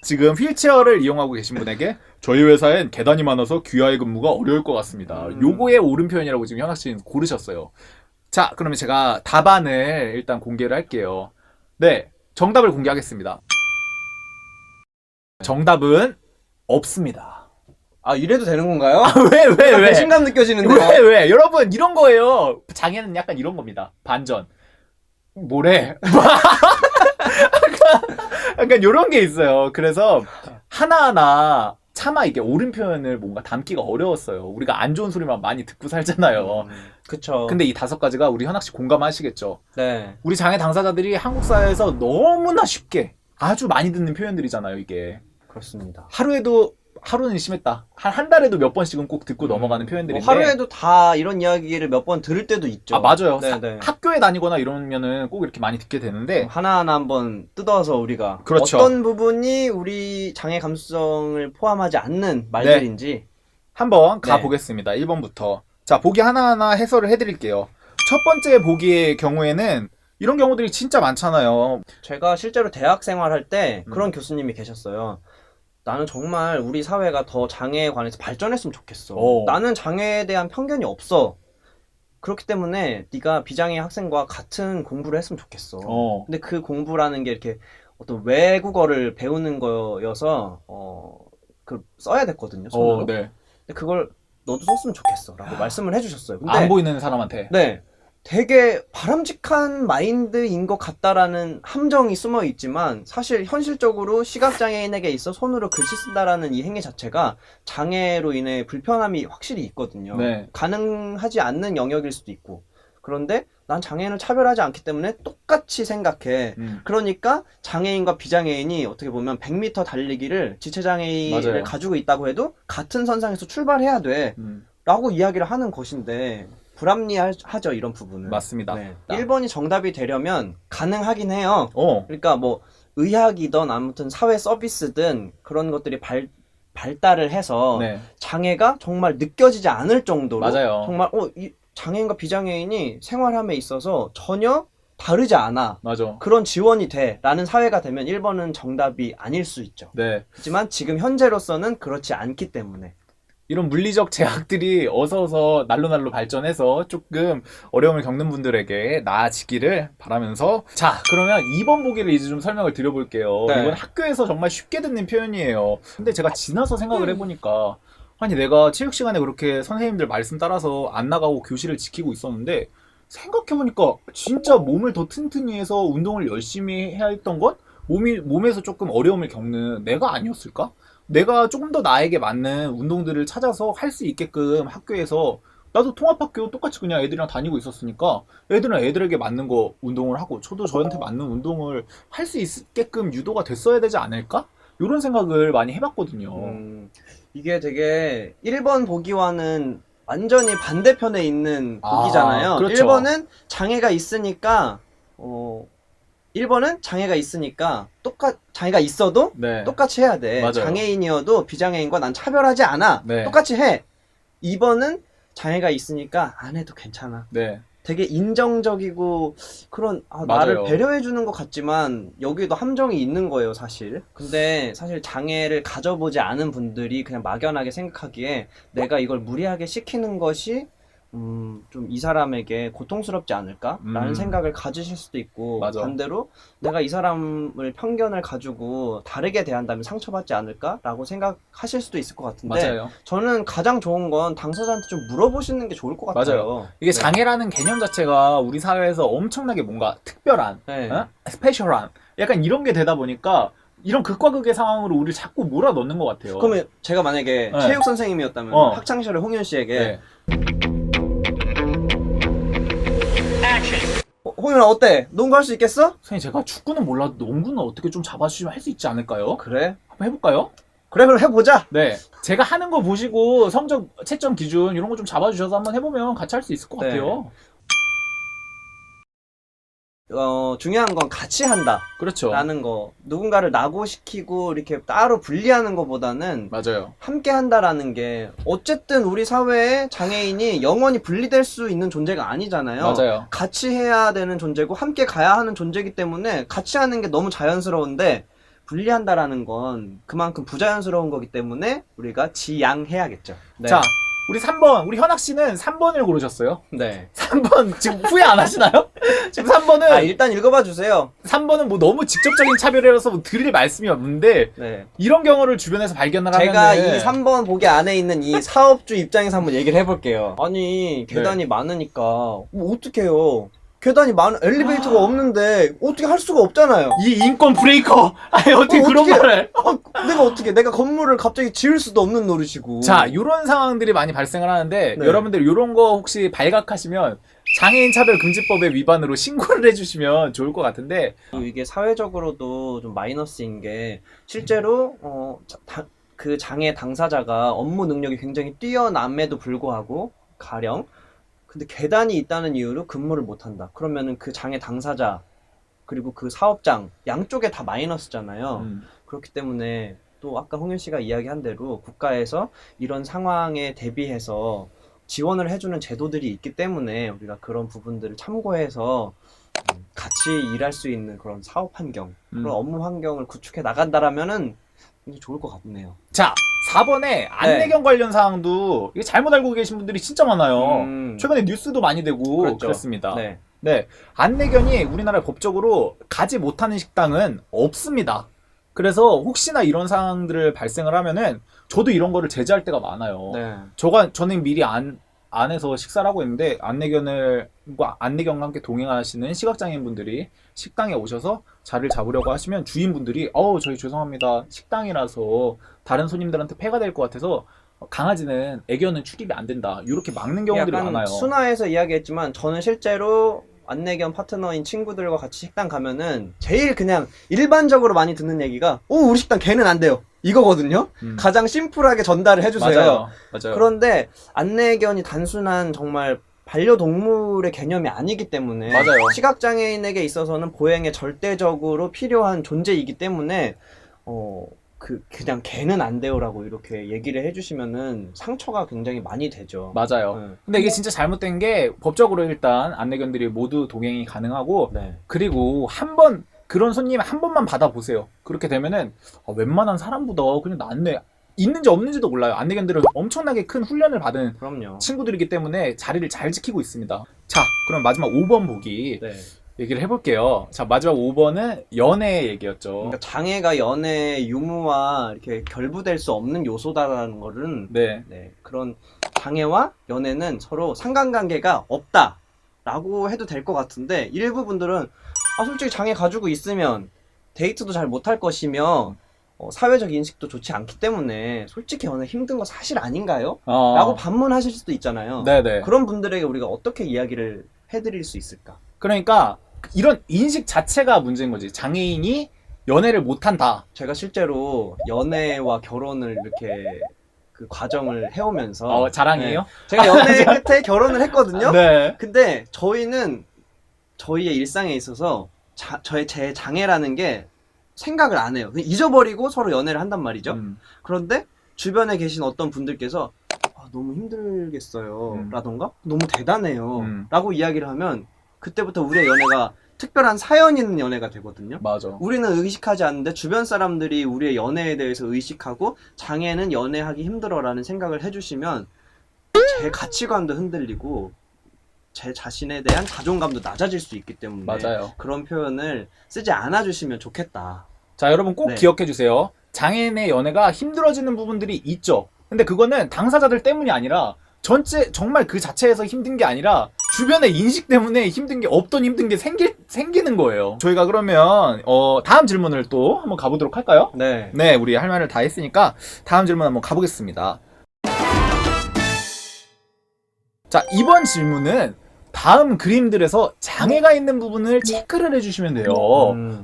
지금 휠체어를 이용하고 계신 분에게 저희 회사엔 계단이 많아서 귀하의 근무가 어려울 것 같습니다. 요거의 옳은 표현이라고 지금 현학 씨는 고르셨어요. 자, 그러면 제가 답안을 일단 공개를 할게요. 네, 정답을 공개하겠습니다. 정답은 없습니다. 아, 이래도 되는 건가요? 왜? 배신감 느껴지는데요. 왜? 여러분, 이런 거예요. 장애는 약간 이런 겁니다. 반전. 뭐래? 약간 이런 게 있어요. 그래서 하나하나 차마 이게 옳은 표현을 뭔가 담기가 어려웠어요. 우리가 안 좋은 소리만 많이 듣고 살잖아요. 그쵸. 근데 이 5가지가 우리 현학 씨 공감하시겠죠? 네. 우리 장애 당사자들이 한국 사회에서 너무나 쉽게 아주 많이 듣는 표현들이잖아요, 이게. 그렇습니다. 하루는 심했다. 한 달에도 몇 번씩은 꼭 듣고 넘어가는 표현들인데. 뭐 하루에도 다 이런 이야기를 몇 번 들을 때도 있죠. 아, 맞아요. 네네. 학교에 다니거나 이러면은 꼭 이렇게 많이 듣게 되는데. 하나하나 한번 뜯어서 우리가 그렇죠. 어떤 부분이 우리 장애 감수성을 포함하지 않는 말들인지 한번 네. 가보겠습니다. 1번부터. 자, 보기 하나하나 해설을 해드릴게요. 첫 번째 보기의 경우에는 이런 경우들이 진짜 많잖아요. 제가 실제로 대학 생활할 때 그런 교수님이 계셨어요. 나는 정말 우리 사회가 더 장애에 관해서 발전했으면 좋겠어. 나는 장애에 대한 편견이 없어. 그렇기 때문에 네가 비장애 학생과 같은 공부를 했으면 좋겠어. 근데 그 공부라는 게 이렇게 어떤 외국어를 배우는 거여서 그 써야 됐거든요. 손으로. 네. 근데 그걸 너도 썼으면 좋겠어 라고 말씀을 해주셨어요. 근데 안 보이는 사람한테. 네, 되게 바람직한 마인드인 것 같다라는 함정이 숨어 있지만 사실 현실적으로 시각장애인에게 있어 손으로 글씨 쓴다라는 이 행위 자체가 장애로 인해 불편함이 확실히 있거든요. 네. 가능하지 않는 영역일 수도 있고. 그런데 난 장애인을 차별하지 않기 때문에 똑같이 생각해. 그러니까 장애인과 비장애인이 어떻게 보면 100m 달리기를 지체장애인을 맞아요. 가지고 있다고 해도 같은 선상에서 출발해야 돼 라고 이야기를 하는 것인데 불합리하죠, 이런 부분은. 맞습니다. 네. 1번이 정답이 되려면 가능하긴 해요. 어. 그러니까 뭐 의학이든 아무튼 사회 서비스든 그런 것들이 발달을 해서 네. 장애가 정말 느껴지지 않을 정도로 맞아요. 정말 이 장애인과 비장애인이 생활함에 있어서 전혀 다르지 않아. 맞아. 그런 지원이 돼 라는 사회가 되면 1번은 정답이 아닐 수 있죠. 네. 하지만 지금 현재로서는 그렇지 않기 때문에 이런 물리적 제약들이 어서 날로 발전해서 조금 어려움을 겪는 분들에게 나아지기를 바라면서, 자, 그러면 2번 보기를 이제 좀 설명을 드려볼게요. 네. 이건 학교에서 정말 쉽게 듣는 표현이에요. 근데 제가 지나서 생각을 해보니까 아니 내가 체육 시간에 그렇게 선생님들 말씀 따라서 안 나가고 교실을 지키고 있었는데 생각해보니까 진짜 몸을 더 튼튼히 해서 운동을 열심히 해야 했던 건 몸에서 조금 어려움을 겪는 내가 아니었을까? 내가 조금 더 나에게 맞는 운동들을 찾아서 할 수 있게끔 학교에서, 나도 통합학교 똑같이 그냥 애들이랑 다니고 있었으니까 애들은 애들에게 맞는 거 운동을 하고 저도 저한테 맞는 운동을 할 수 있게끔 유도가 됐어야 되지 않을까? 이런 생각을 많이 해봤거든요. 이게 되게 1번 보기와는 완전히 반대편에 있는 보기잖아요. 그렇죠. 1번은 장애가 있으니까 1번은 장애가 있으니까 장애가 있어도 네. 똑같이 해야 돼. 맞아요. 장애인이어도 비장애인과 난 차별하지 않아. 네. 똑같이 해. 2번은 장애가 있으니까 안 해도 괜찮아. 네. 되게 인정적이고 그런 맞아요. 나를 배려해 주는 것 같지만 여기에도 함정이 있는 거예요, 사실. 근데 사실 장애를 가져보지 않은 분들이 그냥 막연하게 생각하기에 내가 이걸 무리하게 시키는 것이 좀 이 사람에게 고통스럽지 않을까라는 생각을 가지실 수도 있고, 맞아. 반대로 내가 이 사람을 편견을 가지고 다르게 대한다면 상처받지 않을까라고 생각하실 수도 있을 것 같은데, 맞아요. 저는 가장 좋은 건 당사자한테 좀 물어보시는 게 좋을 것 같아요. 맞아요. 이게 장애라는 개념 자체가 우리 사회에서 엄청나게 뭔가 특별한, 네. 스페셜한, 약간 이런 게 되다 보니까 이런 극과 극의 상황으로 우리를 자꾸 몰아넣는 것 같아요. 그러면 제가 만약에 네. 체육 선생님이었다면 학창시절에 홍윤 씨에게 네. 홍윤아 어때? 농구할 수 있겠어? 선생님, 제가 축구는 몰라도 농구는 어떻게 좀 잡아주시면 할 수 있지 않을까요? 그래? 한번 해볼까요? 그래, 그럼 해보자. 네. 제가 하는 거 보시고 성적, 채점 기준 이런 거 좀 잡아주셔서 한번 해보면 같이 할 수 있을 것 네. 같아요. 중요한 건 같이 한다. 그렇죠. 라는 거. 누군가를 낙오시키고 이렇게 따로 분리하는 것보다는 맞아요. 함께 한다라는 게 어쨌든 우리 사회에 장애인이 영원히 분리될 수 있는 존재가 아니잖아요. 맞아요. 같이 해야 되는 존재고 함께 가야 하는 존재이기 때문에 같이 하는 게 너무 자연스러운데 분리한다라는 건 그만큼 부자연스러운 거기 때문에 우리가 지양해야겠죠. 네. 자, 우리 3번. 우리 현학 씨는 3번을 고르셨어요. 네. 3번 지금 후회 안 하시나요? 지금 3번은 일단 읽어봐 주세요. 3번은 뭐 너무 직접적인 차별이라서 뭐 드릴 말씀이 없는데 네. 이런 경우를 주변에서 발견을 제가 하면은 이 3번 보기 안에 있는 이 사업주 입장에서 한번 얘기를 해볼게요. 아니 계단이 많으니까 뭐 어떡해요. 계단이 엘리베이터가 없는데 어떻게 할 수가 없잖아요. 이 인권 브레이커. 아니 어떻게 그런 어떻게- 말을? 내가 건물을 갑자기 지을 수도 없는 노릇이고. 자, 이런 상황들이 많이 발생을 하는데 네. 여러분들 이런 거 혹시 발각하시면 장애인 차별 금지법의 위반으로 신고를 해주시면 좋을 것 같은데. 또 이게 사회적으로도 좀 마이너스인 게 실제로 그 장애 당사자가 업무 능력이 굉장히 뛰어남에도 불구하고 가령 근데 계단이 있다는 이유로 근무를 못한다. 그러면은 그 장애 당사자 그리고 그 사업장 양쪽에 다 마이너스잖아요. 그렇기 때문에 또 아까 홍윤 씨가 이야기한 대로 국가에서 이런 상황에 대비해서 지원을 해주는 제도들이 있기 때문에 우리가 그런 부분들을 참고해서 같이 일할 수 있는 그런 사업 환경, 그런 업무 환경을 구축해 나간다라면은 굉장히 좋을 것 같네요. 자, 4번에 안내견 관련 사항도 이게 잘못 알고 계신 분들이 진짜 많아요. 최근에 뉴스도 많이 되고 그렇죠. 그렇습니다. 네. 네, 안내견이 우리나라 법적으로 가지 못하는 식당은 없습니다. 그래서 혹시나 이런 상황들을 발생을 하면은 저도 이런 거를 제재할 때가 많아요. 네. 저는 미리 안에서 식사를 하고 있는데 안내견과 함께 동행하시는 시각장애인 분들이 식당에 오셔서 자리를 잡으려고 하시면 주인분들이 저희 죄송합니다. 식당이라서 다른 손님들한테 폐가 될 것 같아서 강아지는 애견은 출입이 안 된다. 이렇게 막는 경우들이 약간 많아요. 순화해서 이야기했지만 저는 실제로 안내견 파트너인 친구들과 같이 식당 가면은 제일 그냥 일반적으로 많이 듣는 얘기가 우리 식당 개는 안 돼요. 이거거든요. 가장 심플하게 전달을 해주세요. 맞아요. 그런데 안내견이 단순한 정말 반려동물의 개념이 아니기 때문에 맞아요. 시각장애인에게 있어서는 보행에 절대적으로 필요한 존재이기 때문에 그냥 개는 안 돼요라고 이렇게 얘기를 해주시면은 상처가 굉장히 많이 되죠. 맞아요. 근데 이게 진짜 잘못된 게 법적으로 일단 안내견들이 모두 동행이 가능하고 네. 그리고 그런 손님 한 번만 받아보세요. 그렇게 되면은 웬만한 사람보다 그냥 안내 있는지 없는지도 몰라요. 안내견들은 엄청나게 큰 훈련을 받은 그럼요. 친구들이기 때문에 자리를 잘 지키고 있습니다. 자, 그럼 마지막 5번 보기 네. 얘기를 해볼게요. 자, 마지막 5번은 연애 얘기였죠. 그러니까 장애가 연애의 유무와 이렇게 결부될 수 없는 요소다라는 거는 네. 그런 장애와 연애는 서로 상관관계가 없다라고 해도 될 것 같은데 일부 분들은 솔직히 장애 가지고 있으면 데이트도 잘 못할 것이며 사회적 인식도 좋지 않기 때문에 솔직히 연애 힘든 거 사실 아닌가요? 라고 반문하실 수도 있잖아요. 네네. 그런 분들에게 우리가 어떻게 이야기를 해드릴 수 있을까? 그러니까 이런 인식 자체가 문제인 거지. 장애인이 연애를 못한다. 제가 실제로 연애와 결혼을 이렇게 그 과정을 해오면서 자랑이에요? 제가 연애 끝에 결혼을 했거든요. 네. 근데 저희는 저희의 일상에 있어서 제 장애라는 게 생각을 안 해요. 그냥 잊어버리고 서로 연애를 한단 말이죠. 그런데 주변에 계신 어떤 분들께서 너무 힘들겠어요 라던가 너무 대단해요 라고 이야기를 하면 그때부터 우리의 연애가 특별한 사연 있는 연애가 되거든요. 맞아. 우리는 의식하지 않는데 주변 사람들이 우리의 연애에 대해서 의식하고 장애는 연애하기 힘들어라는 생각을 해주시면 제 가치관도 흔들리고 제 자신에 대한 자존감도 낮아질 수 있기 때문에 맞아요. 그런 표현을 쓰지 않아 주시면 좋겠다. 자, 여러분 꼭 네. 기억해 주세요. 장애인의 연애가 힘들어지는 부분들이 있죠. 근데 그거는 당사자들 때문이 아니라 정말 그 자체에서 힘든 게 아니라 주변의 인식 때문에 힘든 게 없던 힘든 게 생기는 거예요. 저희가 그러면 다음 질문을 또 한번 가보도록 할까요? 네. 네, 우리 할 말을 다 했으니까 다음 질문 한번 가보겠습니다. 자, 이번 질문은 다음 그림들에서 장애가 있는 부분을 체크를 해주시면 돼요.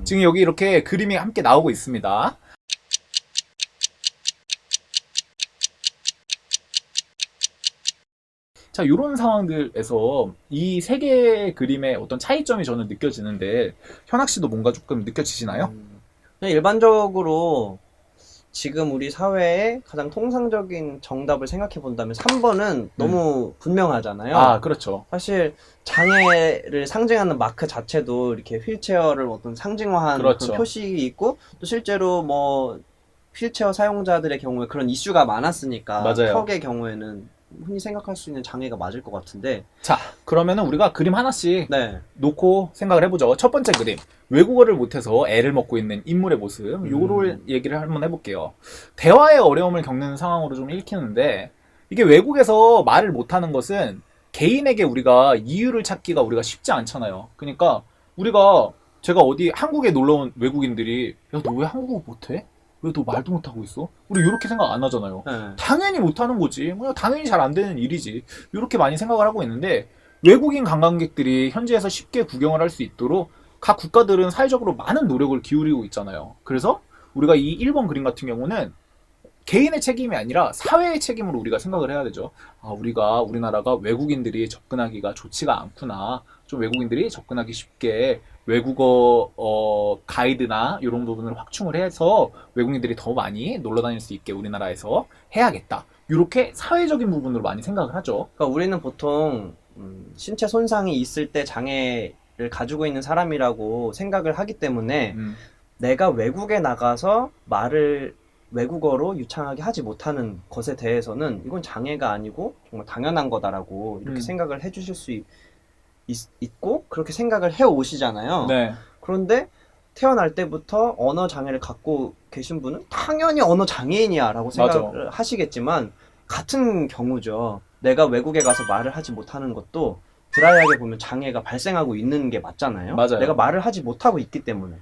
지금 여기 이렇게 그림이 함께 나오고 있습니다. 자, 이런 상황들에서 이 세 개의 그림의 어떤 차이점이 저는 느껴지는데 현학 씨도 뭔가 조금 느껴지시나요? 그냥 일반적으로 지금 우리 사회의 가장 통상적인 정답을 생각해 본다면 3번은 너무 분명하잖아요. 아, 그렇죠. 사실 장애를 상징하는 마크 자체도 이렇게 휠체어를 어떤 상징화한 그렇죠. 그런 표식이 있고, 또 실제로 뭐 휠체어 사용자들의 경우에 그런 이슈가 많았으니까 맞아요. 턱의 경우에는 흔히 생각할 수 있는 장애가 맞을 것 같은데. 자, 그러면은 우리가 그림 하나씩 네. 놓고 생각을 해보죠. 첫 번째 그림. 외국어를 못해서 애를 먹고 있는 인물의 모습. 요거를 얘기를 한번 해볼게요. 대화에 어려움을 겪는 상황으로 좀 읽히는데, 이게 외국에서 말을 못하는 것은 개인에게 우리가 이유를 찾기가 우리가 쉽지 않잖아요. 그러니까 제가 어디 한국에 놀러 온 외국인들이, 야, 너 왜 한국어 못해? 왜 너 말도 못하고 있어? 우리 이렇게 생각 안 하잖아요. 네. 당연히 못하는 거지. 그냥 당연히 잘 안 되는 일이지. 이렇게 많이 생각을 하고 있는데, 외국인 관광객들이 현지에서 쉽게 구경을 할 수 있도록 각 국가들은 사회적으로 많은 노력을 기울이고 있잖아요. 그래서 우리가 이 1번 그림 같은 경우는 개인의 책임이 아니라 사회의 책임으로 우리가 생각을 해야 되죠. 아, 우리나라가 외국인들이 접근하기가 좋지가 않구나. 좀 외국인들이 접근하기 쉽게 외국어 가이드나 이런 부분을 확충을 해서 외국인들이 더 많이 놀러 다닐 수 있게 우리나라에서 해야겠다. 이렇게 사회적인 부분으로 많이 생각을 하죠. 그러니까 우리는 보통 신체 손상이 있을 때 장애를 가지고 있는 사람이라고 생각을 하기 때문에 내가 외국에 나가서 말을 외국어로 유창하게 하지 못하는 것에 대해서는 이건 장애가 아니고 정말 당연한 거다라고 이렇게 생각을 해주실 수 있고 그렇게 생각을 해 오시잖아요. 네. 그런데 태어날 때부터 언어 장애를 갖고 계신 분은 당연히 언어 장애인이야 라고 생각을 하시겠지만 같은 경우죠. 내가 외국에 가서 말을 하지 못하는 것도 드라이하게 보면 장애가 발생하고 있는 게 맞잖아요. 맞아요. 내가 말을 하지 못하고 있기 때문에.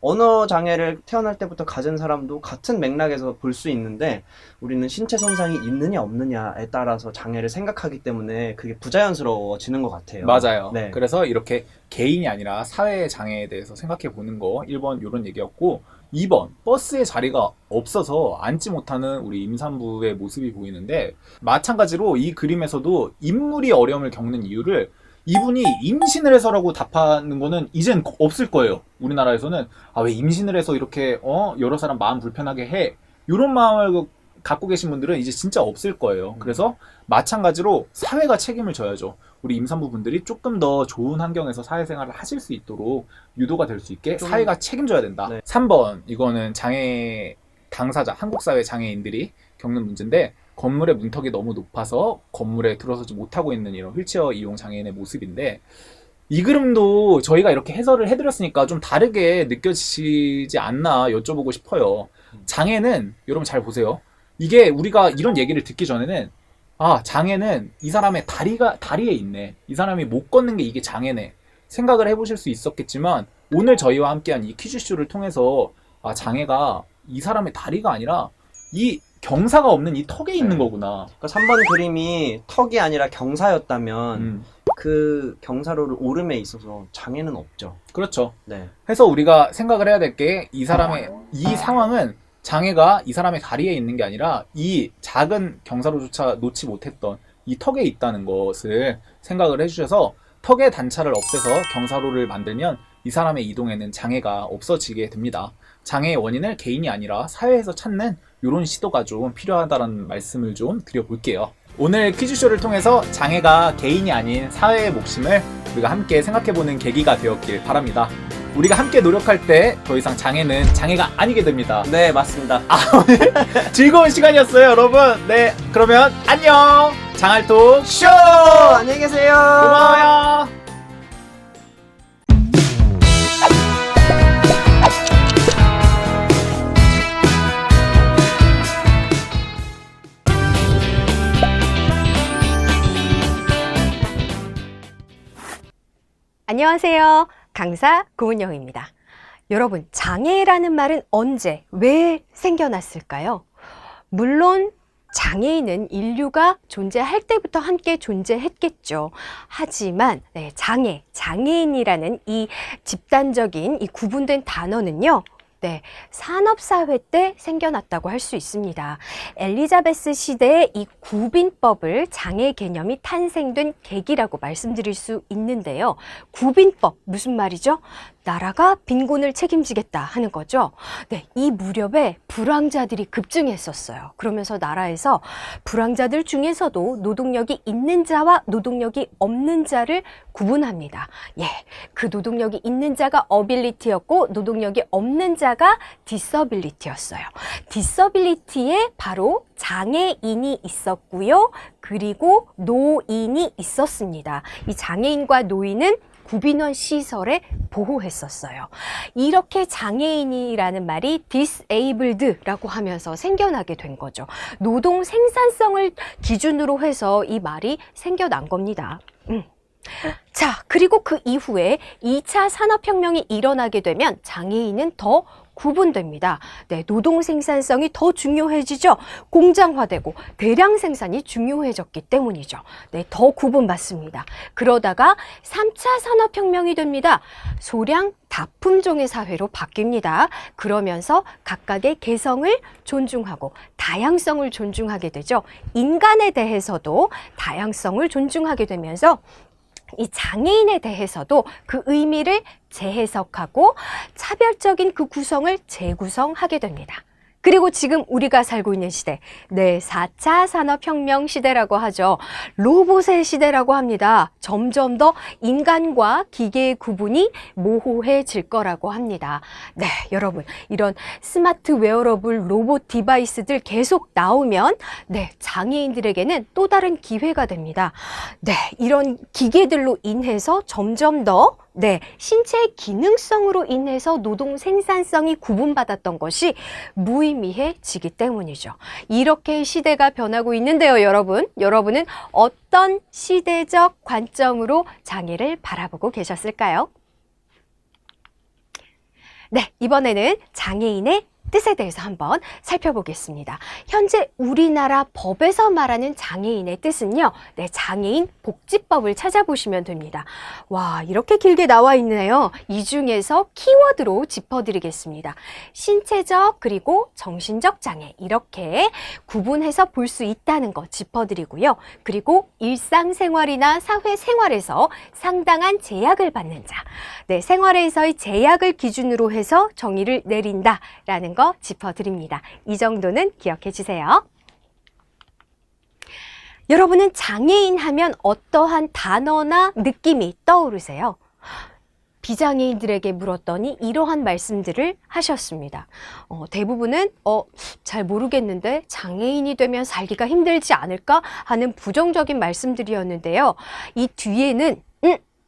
언어 장애를 태어날 때부터 가진 사람도 같은 맥락에서 볼 수 있는데 우리는 신체 손상이 있느냐 없느냐에 따라서 장애를 생각하기 때문에 그게 부자연스러워지는 것 같아요. 맞아요. 네. 그래서 이렇게 개인이 아니라 사회의 장애에 대해서 생각해 보는 거 1번 이런 얘기였고 2번 버스에 자리가 없어서 앉지 못하는 우리 임산부의 모습이 보이는데 마찬가지로 이 그림에서도 인물이 어려움을 겪는 이유를 이분이 임신을 해서라고 답하는 거는 이젠 없을 거예요. 우리나라에서는 아, 왜 임신을 해서 이렇게 여러 사람 마음 불편하게 해? 이런 마음을 갖고 계신 분들은 이제 진짜 없을 거예요. 그래서 마찬가지로 사회가 책임을 져야죠. 우리 임산부분들이 조금 더 좋은 환경에서 사회생활을 하실 수 있도록 유도가 될 수 있게 사회가 책임져야 된다. 네. 3번 이거는 장애 당사자, 한국 사회 장애인들이 겪는 문제인데 건물의 문턱이 너무 높아서 건물에 들어서지 못하고 있는 이런 휠체어 이용 장애인의 모습인데 이 그림도 저희가 이렇게 해설을 해드렸으니까 좀 다르게 느껴지지 않나 여쭤보고 싶어요. 장애는 여러분 잘 보세요. 이게 우리가 이런 얘기를 듣기 전에는 아, 장애는 이 사람의 다리에 있네. 이 사람이 못 걷는 게 이게 장애네. 생각을 해보실 수 있었겠지만 오늘 저희와 함께한 이 퀴즈쇼를 통해서 아, 장애가 이 사람의 다리가 아니라 이 경사가 없는 이 턱에 있는 거구나. 그러니까 3번 그림이 턱이 아니라 경사였다면 그 경사로를 오름에 있어서 장애는 없죠. 그렇죠. 네. 해서 우리가 생각을 해야 될 게 이 상황은 장애가 이 사람의 다리에 있는 게 아니라 이 작은 경사로조차 놓지 못했던 이 턱에 있다는 것을 생각을 해주셔서 턱의 단차를 없애서 경사로를 만들면 이 사람의 이동에는 장애가 없어지게 됩니다. 장애의 원인을 개인이 아니라 사회에서 찾는 이런 시도가 좀 필요하다는 말씀을 좀 드려볼게요. 오늘 퀴즈쇼를 통해서 장애가 개인이 아닌 사회의 몫임을 우리가 함께 생각해보는 계기가 되었길 바랍니다. 우리가 함께 노력할 때 더 이상 장애는 장애가 아니게 됩니다. 네, 맞습니다. 오늘 즐거운 시간이었어요, 여러분. 네, 그러면 안녕. 장알톡 쇼. 안녕히 계세요. 고마워요. 안녕하세요. 강사 고은영입니다. 여러분, 장애라는 말은 언제, 왜 생겨났을까요? 물론 장애인은 인류가 존재할 때부터 함께 존재했겠죠. 하지만 장애인이라는 이 집단적인 이 구분된 단어는요, 네, 산업사회 때 생겨났다고 할 수 있습니다. 엘리자베스 시대에 이 구빈법을 장애 개념이 탄생된 계기라고 말씀드릴 수 있는데요. 구빈법, 무슨 말이죠? 나라가 빈곤을 책임지겠다 하는 거죠. 네, 이 무렵에 불황자들이 급증했었어요. 그러면서 나라에서 불황자들 중에서도 노동력이 있는 자와 노동력이 없는 자를 구분합니다. 예, 그 노동력이 있는 자가 어빌리티였고 노동력이 없는 자가 디서빌리티였어요. 디서빌리티에 바로 장애인이 있었고요. 그리고 노인이 있었습니다. 이 장애인과 노인은 구빈원 시설에 보호했었어요. 이렇게 장애인이라는 말이 disabled라고 하면서 생겨나게 된 거죠. 노동 생산성을 기준으로 해서 이 말이 생겨난 겁니다. 자, 그리고 그 이후에 2차 산업혁명이 일어나게 되면 장애인은 더 구분됩니다. 네, 노동 생산성이 더 중요해지죠. 공장화되고 대량 생산이 중요해졌기 때문이죠. 네, 더 구분받습니다. 그러다가 3차 산업혁명이 됩니다. 소량 다품종의 사회로 바뀝니다. 그러면서 각각의 개성을 존중하고 다양성을 존중하게 되죠. 인간에 대해서도 다양성을 존중하게 되면서 이 장애인에 대해서도 그 의미를 재해석하고 차별적인 그 구성을 재구성하게 됩니다. 그리고 지금 우리가 살고 있는 시대, 네, 4차 산업혁명 시대라고 하죠. 로봇의 시대라고 합니다. 점점 더 인간과 기계의 구분이 모호해질 거라고 합니다. 네, 여러분, 이런 스마트 웨어러블 로봇 디바이스들 계속 나오면 네, 장애인들에게는 또 다른 기회가 됩니다. 네, 이런 기계들로 인해서 점점 더 네, 신체의 기능성으로 인해서 노동 생산성이 구분받았던 것이 무의미해지기 때문이죠. 이렇게 시대가 변하고 있는데요, 여러분. 여러분은 어떤 시대적 관점으로 장애를 바라보고 계셨을까요? 네, 이번에는 장애인의 뜻에 대해서 한번 살펴보겠습니다. 현재 우리나라 법에서 말하는 장애인의 뜻은요. 네, 장애인 복지법을 찾아보시면 됩니다. 와, 이렇게 길게 나와 있네요. 이 중에서 키워드로 짚어드리겠습니다. 신체적 그리고 정신적 장애 이렇게 구분해서 볼 수 있다는 거 짚어드리고요. 그리고 일상생활이나 사회생활에서 상당한 제약을 받는 자, 네, 생활에서의 제약을 기준으로 해서 정의를 내린다라는 거 짚어드립니다. 이 정도는 기억해 주세요. 여러분은 장애인 하면 어떠한 단어나 느낌이 떠오르세요? 비장애인들에게 물었더니 이러한 말씀들을 하셨습니다. 대부분은 잘 모르겠는데 장애인이 되면 살기가 힘들지 않을까 하는 부정적인 말씀들이었는데요. 이 뒤에는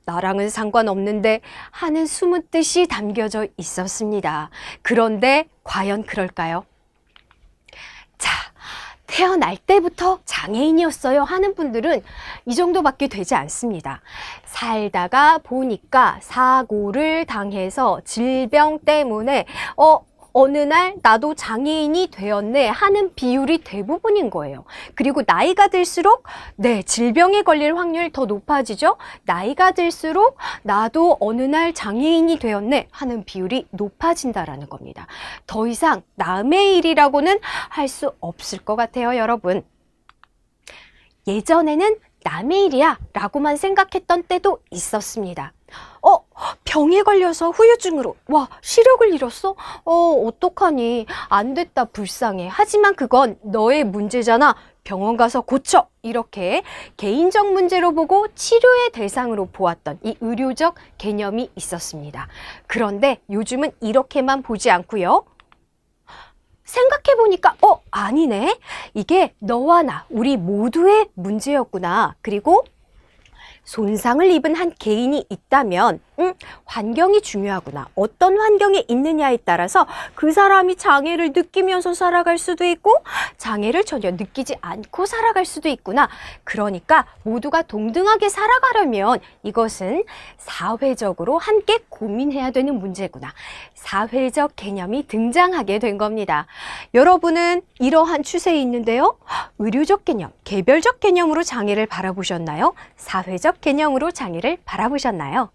나랑은 상관없는데 하는 숨은 뜻이 담겨져 있었습니다. 그런데 과연 그럴까요? 자, 태어날 때부터 장애인이었어요 하는 분들은 이 정도밖에 되지 않습니다. 살다가 보니까 사고를 당해서 질병 때문에 어느 날 나도 장애인이 되었네 하는 비율이 대부분인 거예요. 그리고 나이가 들수록 네, 질병에 걸릴 확률이 더 높아지죠. 나이가 들수록 나도 어느 날 장애인이 되었네 하는 비율이 높아진다라는 겁니다. 더 이상 남의 일이라고는 할 수 없을 것 같아요, 여러분. 예전에는 남의 일이야 라고만 생각했던 때도 있었습니다. 병에 걸려서 후유증으로 시력을 잃었어? 어떡하니? 안 됐다, 불쌍해. 하지만 그건 너의 문제잖아. 병원 가서 고쳐. 이렇게 개인적 문제로 보고 치료의 대상으로 보았던 이 의료적 개념이 있었습니다. 그런데 요즘은 이렇게만 보지 않고요. 생각해보니까 아니네. 이게 너와 나, 우리 모두의 문제였구나. 그리고 손상을 입은 한 개인이 있다면 환경이 중요하구나. 어떤 환경에 있느냐에 따라서 그 사람이 장애를 느끼면서 살아갈 수도 있고 장애를 전혀 느끼지 않고 살아갈 수도 있구나. 그러니까 모두가 동등하게 살아가려면 이것은 사회적으로 함께 고민해야 되는 문제구나. 사회적 개념이 등장하게 된 겁니다. 여러분은 이러한 추세에 있는데요. 의료적 개념, 개별적 개념으로 장애를 바라보셨나요? 사회적 개념으로 장애를 바라보셨나요?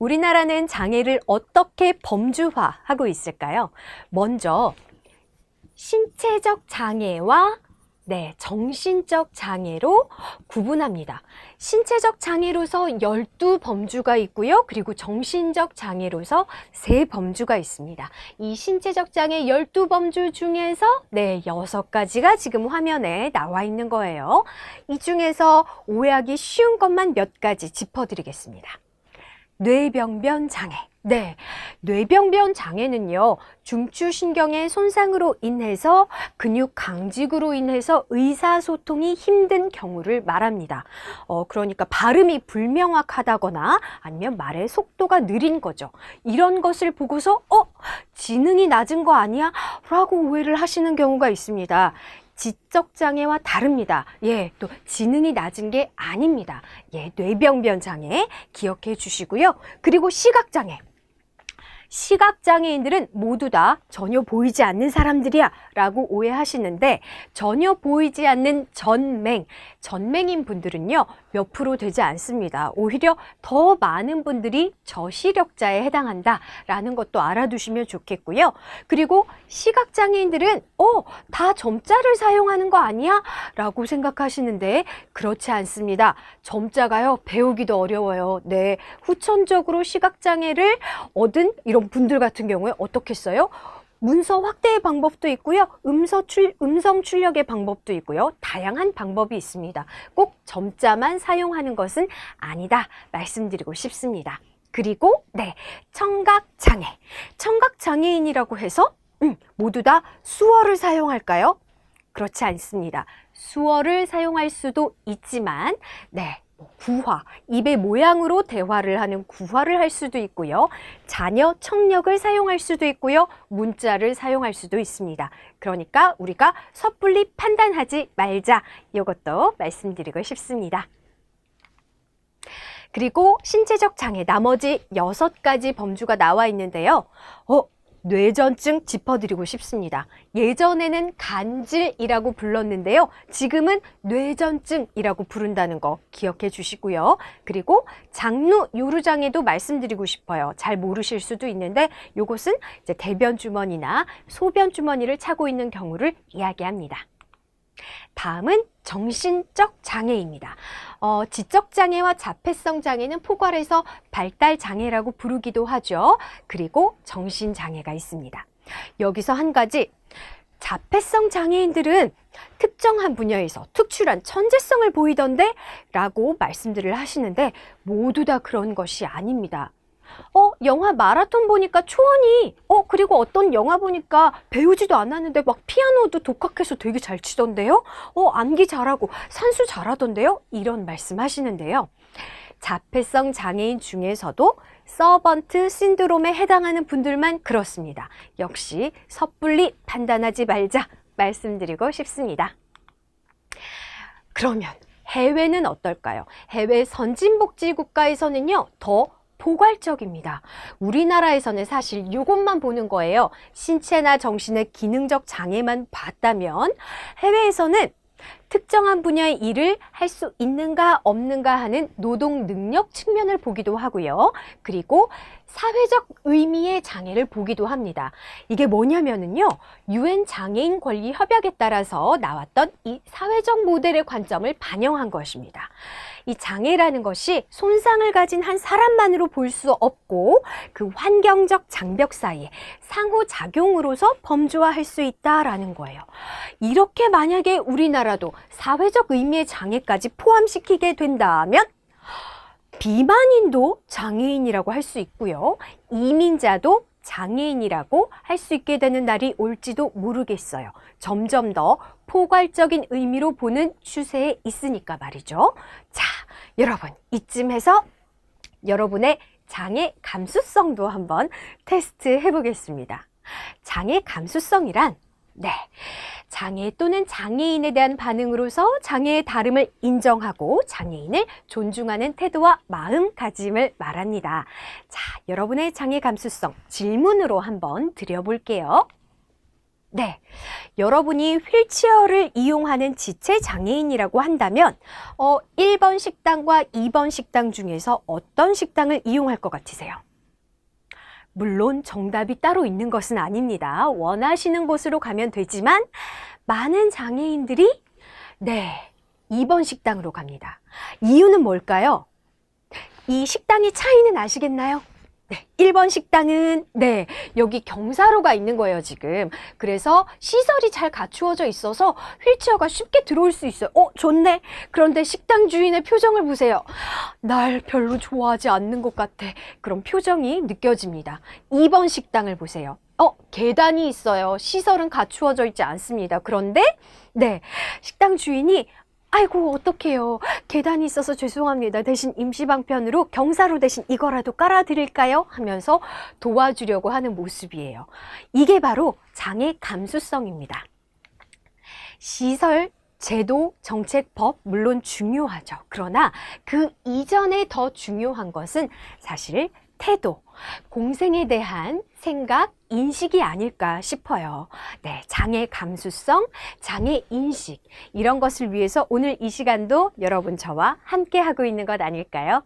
우리나라는 장애를 어떻게 범주화하고 있을까요? 먼저 신체적 장애와 정신적 장애로 구분합니다. 신체적 장애로서 12범주가 있고요. 그리고 정신적 장애로서 3범주가 있습니다. 이 신체적 장애 12범주 중에서 6가지가 지금 화면에 나와 있는 거예요. 이 중에서 오해하기 쉬운 것만 몇 가지 짚어드리겠습니다. 뇌병변 장애. 뇌병변 장애는요, 중추신경의 손상으로 인해서 근육 강직으로 인해서 의사소통이 힘든 경우를 말합니다. 그러니까 발음이 불명확하다거나 아니면 말의 속도가 느린 거죠. 이런 것을 보고서 지능이 낮은 거 아니야? 라고 오해를 하시는 경우가 있습니다. 지적장애와 다릅니다. 또 지능이 낮은 게 아닙니다. 뇌병변 장애 기억해 주시고요. 그리고 시각장애. 시각장애인들은 모두 다 전혀 보이지 않는 사람들이야 라고 오해하시는데, 전혀 보이지 않는 전맹인 분들은요 몇 프로 되지 않습니다. 오히려 더 많은 분들이 저시력자에 해당한다 라는 것도 알아두시면 좋겠고요. 그리고 시각장애인들은 다 점자를 사용하는 거 아니야? 라고 생각하시는데 그렇지 않습니다. 점자가요 배우기도 어려워요. 후천적으로 시각장애를 얻은 이런 분들 같은 경우에 어떻게 써요? 문서 확대의 방법도 있고요. 음성 출력의 방법도 있고요. 다양한 방법이 있습니다. 꼭 점자만 사용하는 것은 아니다 말씀드리고 싶습니다. 그리고 청각장애. 청각장애인이라고 해서 모두 다 수어를 사용할까요? 그렇지 않습니다. 수어를 사용할 수도 있지만 구화, 입의 모양으로 대화를 하는 구화를 할 수도 있고요. 자녀 청력을 사용할 수도 있고요. 문자를 사용할 수도 있습니다. 그러니까 우리가 섣불리 판단하지 말자. 이것도 말씀드리고 싶습니다. 그리고 신체적 장애 나머지 6가지 범주가 나와 있는데요. 뇌전증 짚어드리고 싶습니다. 예전에는 간질이라고 불렀는데요. 지금은 뇌전증이라고 부른다는 거 기억해 주시고요. 그리고 장루 요루장애도 말씀드리고 싶어요. 잘 모르실 수도 있는데 이것은 이제 대변 주머니나 소변 주머니를 차고 있는 경우를 이야기합니다. 다음은 정신적 장애입니다. 지적 장애와 자폐성 장애는 포괄해서 발달 장애라고 부르기도 하죠. 그리고 정신 장애가 있습니다. 여기서 한 가지, 자폐성 장애인들은 특정한 분야에서 특출한 천재성을 보이던데 라고 말씀들을 하시는데 모두 다 그런 것이 아닙니다. 영화 마라톤 보니까 초원이 그리고 어떤 영화 보니까 배우지도 않았는데 막 피아노도 독학해서 되게 잘 치던데요? 암기 잘하고 산수 잘하던데요? 이런 말씀 하시는데요. 자폐성 장애인 중에서도 서번트 신드롬에 해당하는 분들만 그렇습니다. 역시 섣불리 판단하지 말자 말씀드리고 싶습니다. 그러면 해외는 어떨까요? 해외 선진복지국가에서는요, 더 포괄적입니다. 우리나라에서는 사실 이것만 보는 거예요. 신체나 정신의 기능적 장애만 봤다면 해외에서는 특정한 분야의 일을 할 수 있는가 없는가 하는 노동 능력 측면을 보기도 하고요. 그리고 사회적 의미의 장애를 보기도 합니다. 이게 뭐냐면은요, UN 장애인 권리 협약에 따라서 나왔던 이 사회적 모델의 관점을 반영한 것입니다. 이 장애라는 것이 손상을 가진 한 사람만으로 볼 수 없고 그 환경적 장벽 사이에 상호작용으로서 범주화할 수 있다라는 거예요. 이렇게 만약에 우리나라도 사회적 의미의 장애까지 포함시키게 된다면 비만인도 장애인이라고 할 수 있고요. 이민자도 장애인이라고 할 수 있게 되는 날이 올지도 모르겠어요. 점점 더 포괄적인 의미로 보는 추세에 있으니까 말이죠. 자, 여러분, 이쯤에서 여러분의 장애 감수성도 한번 테스트 해보겠습니다. 장애 감수성이란 장애 또는 장애인에 대한 반응으로서 장애의 다름을 인정하고 장애인을 존중하는 태도와 마음가짐을 말합니다. 자, 여러분의 장애 감수성 질문으로 한번 드려볼게요. 네, 여러분이 휠체어를 이용하는 지체 장애인이라고 한다면 1번 식당과 2번 식당 중에서 어떤 식당을 이용할 것 같으세요? 물론 정답이 따로 있는 것은 아닙니다. 원하시는 곳으로 가면 되지만 많은 장애인들이 2번 식당으로 갑니다. 이유는 뭘까요? 이 식당의 차이는 아시겠나요? 1번 식당은 여기 경사로가 있는 거예요, 지금. 그래서 시설이 잘 갖추어져 있어서 휠체어가 쉽게 들어올 수 있어요. 좋네. 그런데 식당 주인의 표정을 보세요. 날 별로 좋아하지 않는 것 같아. 그런 표정이 느껴집니다. 2번 식당을 보세요. 계단이 있어요. 시설은 갖추어져 있지 않습니다. 그런데 식당 주인이 아이고 어떡해요. 계단이 있어서 죄송합니다. 대신 임시방편으로 경사로 대신 이거라도 깔아드릴까요? 하면서 도와주려고 하는 모습이에요. 이게 바로 장애 감수성입니다. 시설, 제도, 정책, 법 물론 중요하죠. 그러나 그 이전에 더 중요한 것은 사실 태도, 공생에 대한 생각, 인식이 아닐까 싶어요. 장애 감수성, 장애 인식 이런 것을 위해서 오늘 이 시간도 여러분 저와 함께 하고 있는 것 아닐까요?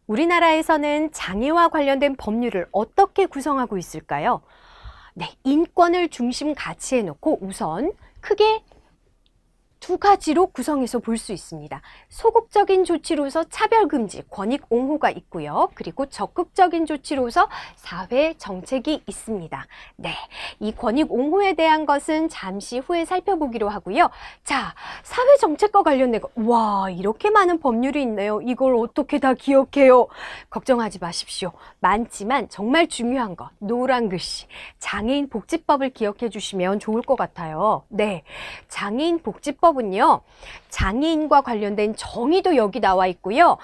우리나라에서는 장애와 관련된 법률을 어떻게 구성하고 있을까요? 인권을 중심 가치에 놓고 우선 크게 두 가지로 구성해서 볼 수 있습니다. 소극적인 조치로서 차별금지, 권익옹호가 있고요. 그리고 적극적인 조치로서 사회 정책이 있습니다. 이 권익옹호에 대한 것은 잠시 후에 살펴보기로 하고요. 자, 사회 정책과 관련된 거. 와, 이렇게 많은 법률이 있네요. 이걸 어떻게 다 기억해요? 걱정하지 마십시오. 많지만 정말 중요한 거, 노란 글씨, 장애인 복지법을 기억해 주시면 좋을 것 같아요. 장애인 복지법 은요, 장애인과 관련된 정의도 여기 나와 있고요.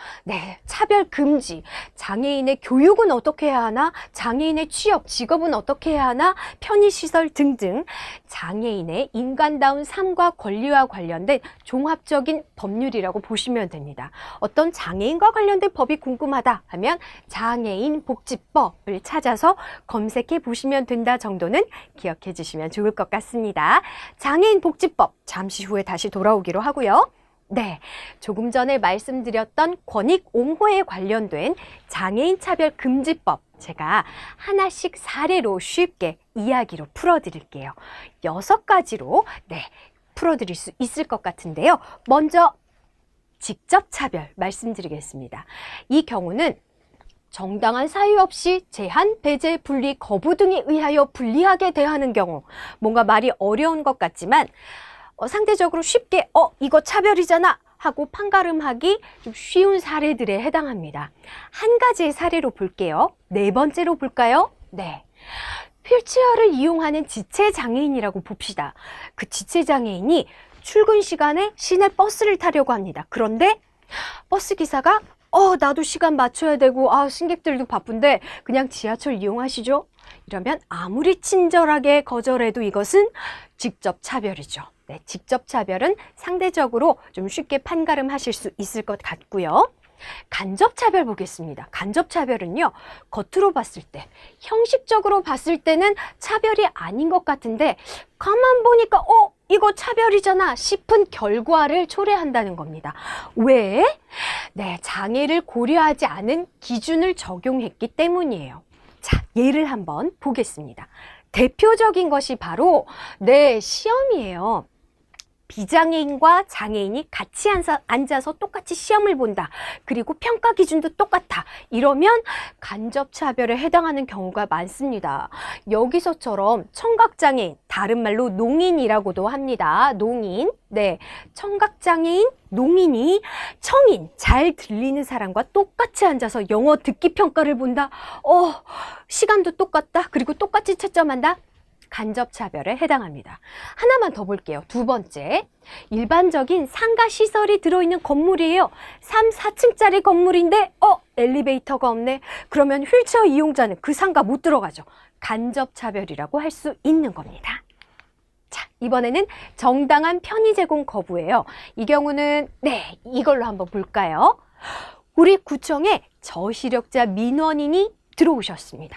차별 금지, 장애인의 교육은 어떻게 해야 하나, 장애인의 취업, 직업은 어떻게 해야 하나, 편의시설 등등 장애인의 인간다운 삶과 권리와 관련된 종합적인 법률이라고 보시면 됩니다. 어떤 장애인과 관련된 법이 궁금하다 하면 장애인 복지법을 찾아서 검색해 보시면 된다 정도는 기억해 주시면 좋을 것 같습니다. 장애인 복지법 잠시 후에 다시 돌아오기로 하고요. 조금 전에 말씀드렸던 권익옹호에 관련된 장애인 차별금지법 제가 하나씩 사례로 쉽게 이야기로 풀어드릴게요. 6가지로 풀어드릴 수 있을 것 같은데요. 먼저 직접 차별 말씀드리겠습니다. 이 경우는 정당한 사유 없이 제한, 배제, 분리, 거부 등에 의하여 불리하게 대하는 경우, 뭔가 말이 어려운 것 같지만 상대적으로 쉽게 이거 차별이잖아 하고 판가름하기 좀 쉬운 사례들에 해당합니다. 한 가지의 사례로 볼게요. 4번째로 볼까요? 휠체어를 이용하는 지체장애인이라고 봅시다. 그 지체장애인이 출근 시간에 시내 버스를 타려고 합니다. 그런데 버스 기사가 나도 시간 맞춰야 되고 승객들도 바쁜데 그냥 지하철 이용하시죠? 이러면 아무리 친절하게 거절해도 이것은 직접 차별이죠. 직접 차별은 상대적으로 좀 쉽게 판가름하실 수 있을 것 같고요. 간접 차별 보겠습니다. 간접 차별은요, 겉으로 봤을 때, 형식적으로 봤을 때는 차별이 아닌 것 같은데 가만 보니까 이거 차별이잖아 싶은 결과를 초래한다는 겁니다. 왜? 장애를 고려하지 않은 기준을 적용했기 때문이에요. 자, 예를 한번 보겠습니다. 대표적인 것이 바로 시험이에요. 비장애인과 장애인이 같이 앉아서 똑같이 시험을 본다. 그리고 평가 기준도 똑같아. 이러면 간접차별에 해당하는 경우가 많습니다. 여기서처럼 청각장애인, 다른 말로 농인이라고도 합니다. 농인. 청각장애인, 농인이 청인, 잘 들리는 사람과 똑같이 앉아서 영어 듣기 평가를 본다. 시간도 똑같다. 그리고 똑같이 채점한다. 간접차별에 해당합니다. 하나만 더 볼게요. 2번째, 일반적인 상가 시설이 들어있는 건물이에요. 3, 4층짜리 건물인데 엘리베이터가 없네. 그러면 휠체어 이용자는 그 상가 못 들어가죠. 간접차별이라고 할 수 있는 겁니다. 자, 이번에는 정당한 편의 제공 거부예요. 이 경우는 이걸로 한번 볼까요? 우리 구청에 저시력자 민원인이 들어오셨습니다.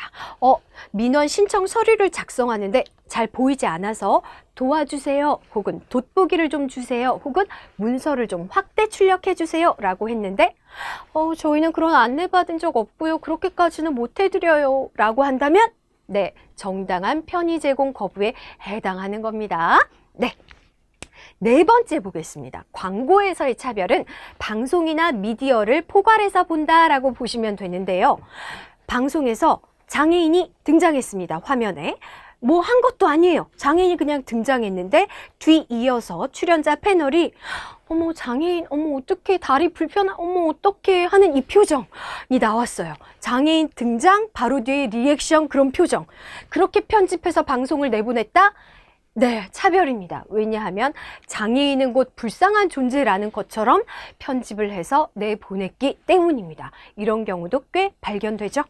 민원 신청 서류를 작성하는데 잘 보이지 않아서 도와주세요, 혹은 돋보기를 좀 주세요, 혹은 문서를 좀 확대 출력해 주세요 라고 했는데 저희는 그런 안내 받은 적 없고요, 그렇게까지는 못 해드려요 라고 한다면 네, 정당한 편의 제공 거부에 해당하는 겁니다. 네 번째 보겠습니다. 광고에서의 차별은 방송이나 미디어를 포괄해서 본다라고 보시면 되는데요. 방송에서 장애인이 등장했습니다. 화면에. 뭐 한 것도 아니에요. 장애인이 그냥 등장했는데 뒤이어서 출연자 패널이 어머 장애인, 어머 어떡해, 다리 불편한, 어머 어떡해 하는 이 표정이 나왔어요. 장애인 등장, 바로 뒤에 리액션, 그런 표정. 그렇게 편집해서 방송을 내보냈다? 네, 차별입니다. 왜냐하면 장애인은 곧 불쌍한 존재라는 것처럼 편집을 해서 내보냈기 때문입니다. 이런 경우도 꽤 발견되죠.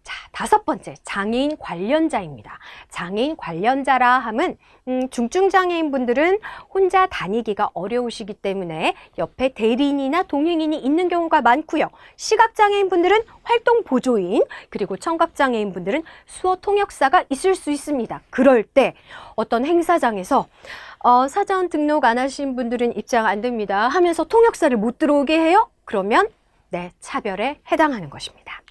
자, 다섯 번째, 장애인 관련자입니다. 장애인 관련자라 함은 중증장애인분들은 혼자 다니기가 어려우시기 때문에 옆에 대리인이나 동행인이 있는 경우가 많고요. 시각장애인분들은 활동보조인, 그리고 청각장애인분들은 수어통역사가 있을 수 있습니다. 그럴 때 어떤 행사장에서 사전 등록 안 하신 분들은 입장 안 됩니다 하면서 통역사를 못 들어오게 해요? 그러면 네, 차별에 해당하는 것입니다.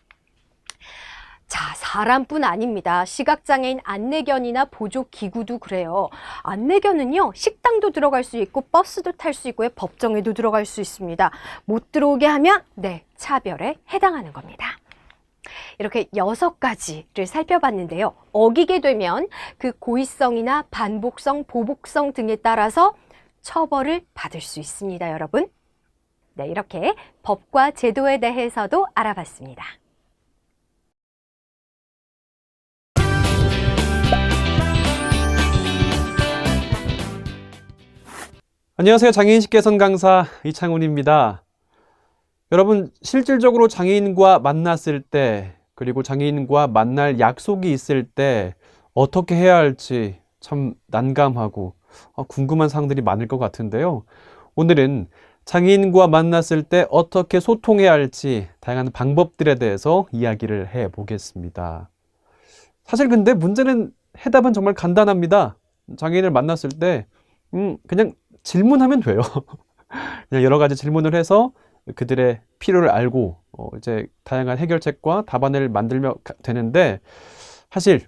자, 사람뿐 아닙니다. 시각장애인 안내견이나 보조기구도 그래요. 안내견은요, 식당도 들어갈 수 있고 버스도 탈 수 있고요, 법정에도 들어갈 수 있습니다. 못 들어오게 하면 네, 차별에 해당하는 겁니다. 이렇게 6가지를 살펴봤는데요. 어기게 되면 그 고의성이나 반복성, 보복성 등에 따라서 처벌을 받을 수 있습니다, 여러분. 네, 이렇게 법과 제도에 대해서도 알아봤습니다. 안녕하세요. 장애인식 개선 강사 이창훈입니다. 여러분, 실질적으로 장애인과 만났을 때, 그리고 장애인과 만날 약속이 있을 때 어떻게 해야 할지 참 난감하고 궁금한 사항들이 많을 것 같은데요. 오늘은 장애인과 만났을 때 어떻게 소통해야 할지 다양한 방법들에 대해서 이야기를 해보겠습니다. 사실 근데 문제는 해답은 정말 간단합니다. 장애인을 만났을 때 그냥 질문하면 돼요. 그냥 여러 가지 질문을 해서 그들의 필요를 알고 이제 다양한 해결책과 답안을 만들면 되는데, 사실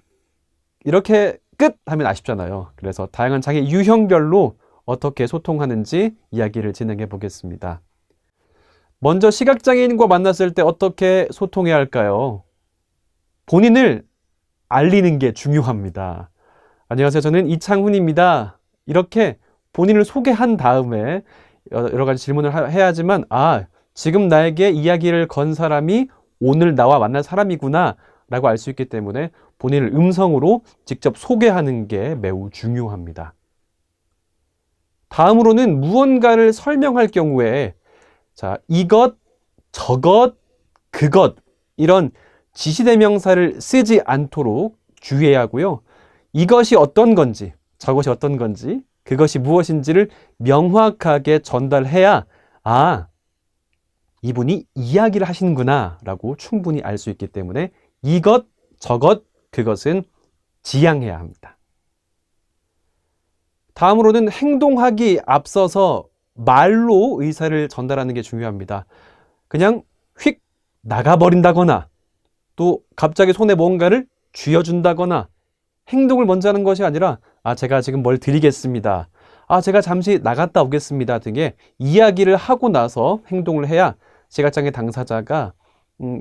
이렇게 끝 하면 아쉽잖아요. 그래서 다양한 장애 유형별로 어떻게 소통하는지 이야기를 진행해 보겠습니다. 먼저 시각장애인과 만났을 때 어떻게 소통해야 할까요? 본인을 알리는 게 중요합니다. 안녕하세요. 저는 이창훈입니다. 이렇게 본인을 소개한 다음에 여러 가지 질문을 해야지만 지금 나에게 이야기를 건 사람이 오늘 나와 만날 사람이구나 라고 알 수 있기 때문에 본인을 음성으로 직접 소개하는 게 매우 중요합니다. 다음으로는 무언가를 설명할 경우에 이것, 저것, 그것 이런 지시대명사를 쓰지 않도록 주의해야 하고요. 이것이 어떤 건지, 저것이 어떤 건지, 그것이 무엇인지를 명확하게 전달해야 이분이 이야기를 하시는구나 라고 충분히 알 수 있기 때문에 이것, 저것, 그것은 지양해야 합니다. 다음으로는 행동하기 앞서서 말로 의사를 전달하는 게 중요합니다. 그냥 휙 나가버린다거나 또 갑자기 손에 뭔가를 쥐어준다거나 행동을 먼저 하는 것이 아니라 제가 지금 뭘 드리겠습니다. 제가 잠시 나갔다 오겠습니다 등의 이야기를 하고 나서 행동을 해야 시각장애 당사자가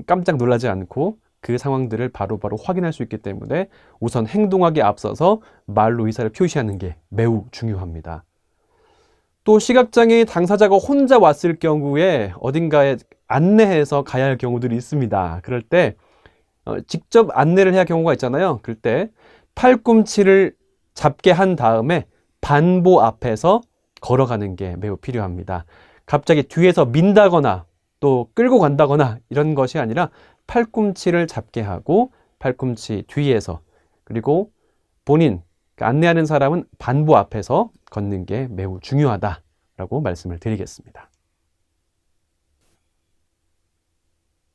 깜짝 놀라지 않고 그 상황들을 바로바로 확인할 수 있기 때문에 우선 행동하기에 앞서서 말로 의사를 표시하는 게 매우 중요합니다. 또 시각장애 당사자가 혼자 왔을 경우에 어딘가에 안내해서 가야 할 경우들이 있습니다. 그럴 때 직접 안내를 해야 할 경우가 있잖아요. 그럴 때 팔꿈치를 잡게 한 다음에 반보 앞에서 걸어가는 게 매우 필요합니다. 갑자기 뒤에서 민다거나 또 끌고 간다거나 이런 것이 아니라 팔꿈치를 잡게 하고 팔꿈치 뒤에서, 그리고 본인 안내하는 사람은 반보 앞에서 걷는 게 매우 중요하다라고 말씀을 드리겠습니다.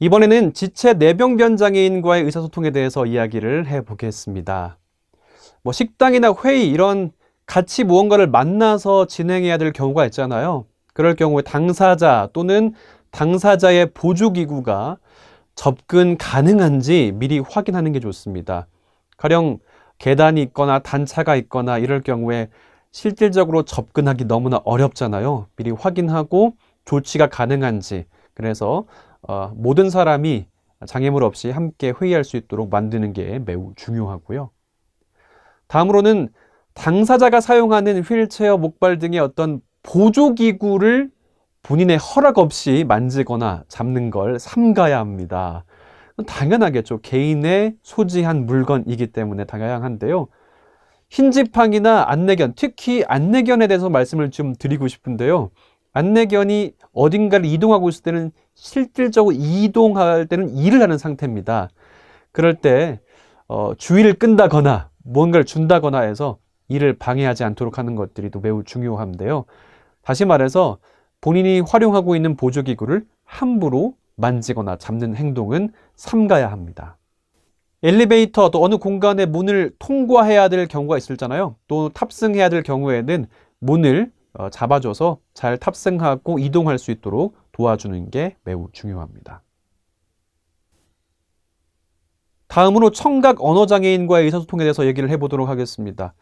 이번에는 지체 뇌병변 장애인과의 의사소통에 대해서 이야기를 해보겠습니다. 식당이나 회의 이런 같이 무언가를 만나서 진행해야 될 경우가 있잖아요. 그럴 경우에 당사자 또는 당사자의 보조기구가 접근 가능한지 미리 확인하는 게 좋습니다. 가령 계단이 있거나 단차가 있거나 이럴 경우에 실질적으로 접근하기 너무나 어렵잖아요. 미리 확인하고 조치가 가능한지, 그래서 모든 사람이 장애물 없이 함께 회의할 수 있도록 만드는 게 매우 중요하고요. 다음으로는 당사자가 사용하는 휠체어, 목발 등의 어떤 보조기구를 본인의 허락 없이 만지거나 잡는 걸 삼가야 합니다. 당연하겠죠. 개인의 소지한 물건이기 때문에 당연한데요. 흰지팡이나 안내견, 특히 안내견에 대해서 말씀을 좀 드리고 싶은데요. 안내견이 어딘가를 이동하고 있을 때는 실질적으로 이동할 때는 일을 하는 상태입니다. 그럴 때 주의를 끈다거나 뭔가를 준다거나 해서 일을 방해하지 않도록 하는 것들이 또 매우 중요한데요. 다시 말해서 본인이 활용하고 있는 보조기구를 함부로 만지거나 잡는 행동은 삼가야 합니다. 엘리베이터 또 어느 공간의 문을 통과해야 될 경우가 있잖아요. 또 탑승해야 될 경우에는 문을 잡아줘서 잘 탑승하고 이동할 수 있도록 도와주는 게 매우 중요합니다. 다음으로 청각 언어장애인과의 의사소통에 대해서 얘기를 해보도록 하겠습니다.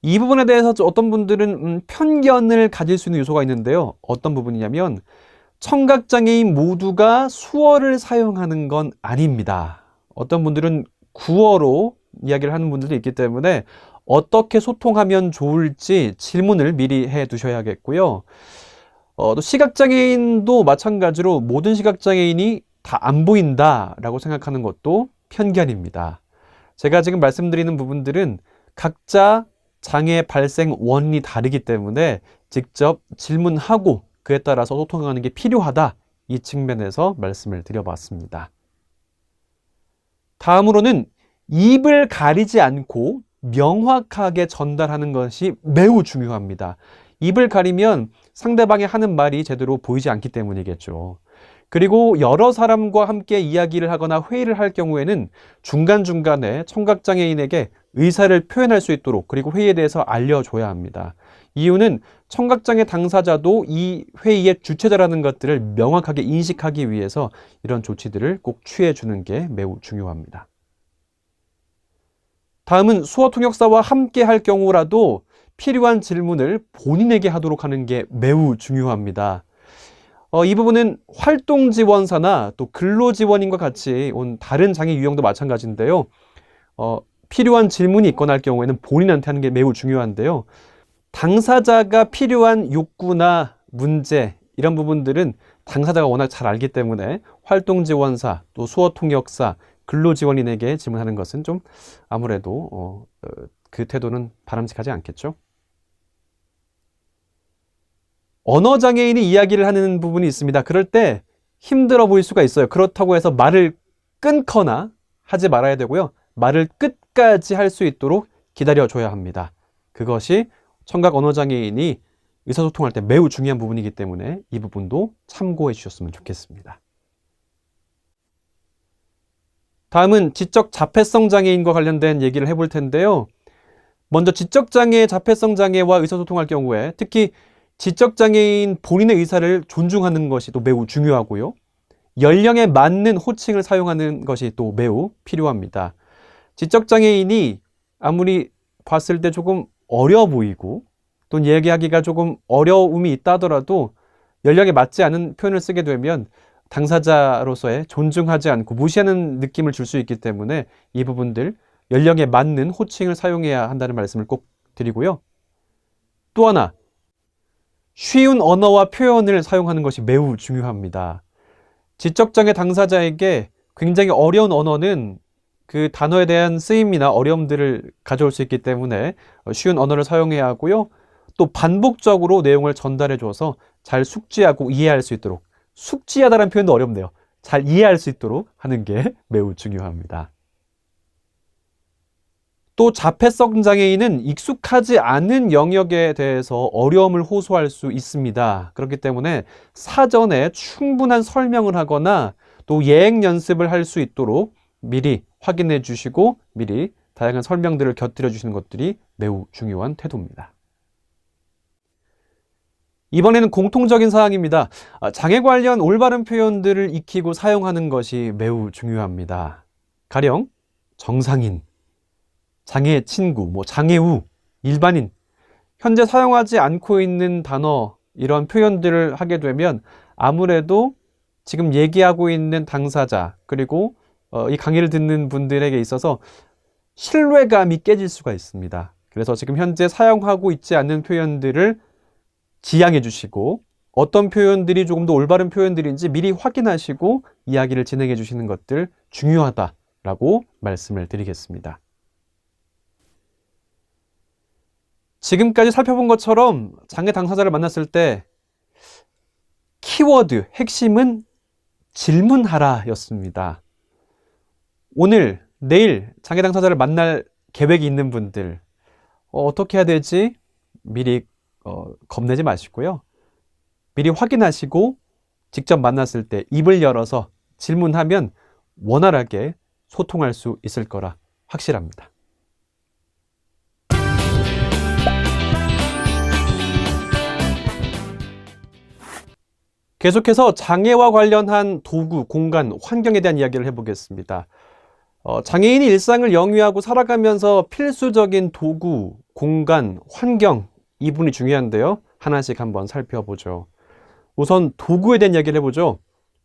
이 부분에 대해서 어떤 분들은 편견을 가질 수 있는 요소가 있는데요. 어떤 부분이냐면 청각장애인 모두가 수어를 사용하는 건 아닙니다. 어떤 분들은 구어로 이야기를 하는 분들도 있기 때문에 어떻게 소통하면 좋을지 질문을 미리 해 두셔야겠고요. 또 시각장애인도 마찬가지로 모든 시각장애인이 다 안 보인다라고 생각하는 것도 편견입니다. 제가 지금 말씀드리는 부분들은 각자 장애 발생 원인이 다르기 때문에 직접 질문하고 그에 따라서 소통하는 게 필요하다. 이 측면에서 말씀을 드려봤습니다. 다음으로는 입을 가리지 않고 명확하게 전달하는 것이 매우 중요합니다. 입을 가리면 상대방이 하는 말이 제대로 보이지 않기 때문이겠죠. 그리고 여러 사람과 함께 이야기를 하거나 회의를 할 경우에는 중간중간에 청각장애인에게 의사를 표현할 수 있도록 그리고 회의에 대해서 알려줘야 합니다. 이유는 청각장애 당사자도 이 회의의 주체자라는 것들을 명확하게 인식하기 위해서 이런 조치들을 꼭 취해주는 게 매우 중요합니다. 다음은 수어통역사와 함께 할 경우라도 필요한 질문을 본인에게 하도록 하는 게 매우 중요합니다. 이 부분은 활동지원사나 또 근로지원인과 같이 온 다른 장애 유형도 마찬가지인데요. 필요한 질문이 있거나 할 경우에는 본인한테 하는 게 매우 중요한데요. 당사자가 필요한 욕구나 문제 이런 부분들은 당사자가 워낙 잘 알기 때문에 활동지원사, 또 수어통역사, 근로지원인에게 질문하는 것은 좀 아무래도 그 태도는 바람직하지 않겠죠. 언어장애인이 이야기를 하는 부분이 있습니다. 그럴 때 힘들어 보일 수가 있어요. 그렇다고 해서 말을 끊거나 하지 말아야 되고요. 말을 끝까지 할 수 있도록 기다려줘야 합니다. 그것이 청각 언어장애인이 의사소통할 때 매우 중요한 부분이기 때문에 이 부분도 참고해 주셨으면 좋겠습니다. 다음은 지적 자폐성 장애인과 관련된 얘기를 해볼 텐데요. 먼저 지적장애, 자폐성 장애와 의사소통할 경우에 특히 지적장애인 본인의 의사를 존중하는 것이 또 매우 중요하고요. 연령에 맞는 호칭을 사용하는 것이 또 매우 필요합니다. 지적장애인이 아무리 봤을 때 조금 어려 보이고 또 얘기하기가 조금 어려움이 있다 하더라도 연령에 맞지 않은 표현을 쓰게 되면 당사자로서의 존중하지 않고 무시하는 느낌을 줄 수 있기 때문에 이 부분들 연령에 맞는 호칭을 사용해야 한다는 말씀을 꼭 드리고요. 또 하나, 쉬운 언어와 표현을 사용하는 것이 매우 중요합니다. 지적장애 당사자에게 굉장히 어려운 언어는 그 단어에 대한 쓰임이나 어려움들을 가져올 수 있기 때문에 쉬운 언어를 사용해야 하고요. 또 반복적으로 내용을 전달해 줘서 잘 숙지하고 이해할 수 있도록, 숙지하다는 표현도 어렵네요. 잘 이해할 수 있도록 하는 게 매우 중요합니다. 또 자폐성 장애인은 익숙하지 않은 영역에 대해서 어려움을 호소할 수 있습니다. 그렇기 때문에 사전에 충분한 설명을 하거나 또 예행 연습을 할 수 있도록 미리 확인해 주시고 미리 다양한 설명들을 곁들여 주시는 것들이 매우 중요한 태도입니다. 이번에는 공통적인 사항입니다. 장애 관련 올바른 표현들을 익히고 사용하는 것이 매우 중요합니다. 가령 정상인, 장애 친구, 장애우, 일반인, 현재 사용하지 않고 있는 단어 이런 표현들을 하게 되면 아무래도 지금 얘기하고 있는 당사자 그리고 이 강의를 듣는 분들에게 있어서 신뢰감이 깨질 수가 있습니다. 그래서 지금 현재 사용하고 있지 않는 표현들을 지양해 주시고 어떤 표현들이 조금 더 올바른 표현들인지 미리 확인하시고 이야기를 진행해 주시는 것들 중요하다라고 말씀을 드리겠습니다. 지금까지 살펴본 것처럼 장애 당사자를 만났을 때 키워드, 핵심은 질문하라 였습니다. 오늘, 내일 장애 당사자를 만날 계획이 있는 분들 어떻게 해야 되지? 미리 겁내지 마시고요. 미리 확인하시고 직접 만났을 때 입을 열어서 질문하면 원활하게 소통할 수 있을 거라 확실합니다. 계속해서 장애와 관련한 도구, 공간, 환경에 대한 이야기를 해보겠습니다. 장애인이 일상을 영위하고 살아가면서 필수적인 도구, 공간, 환경 이 부분이 중요한데요. 하나씩 한번 살펴보죠. 우선 도구에 대한 이야기를 해보죠.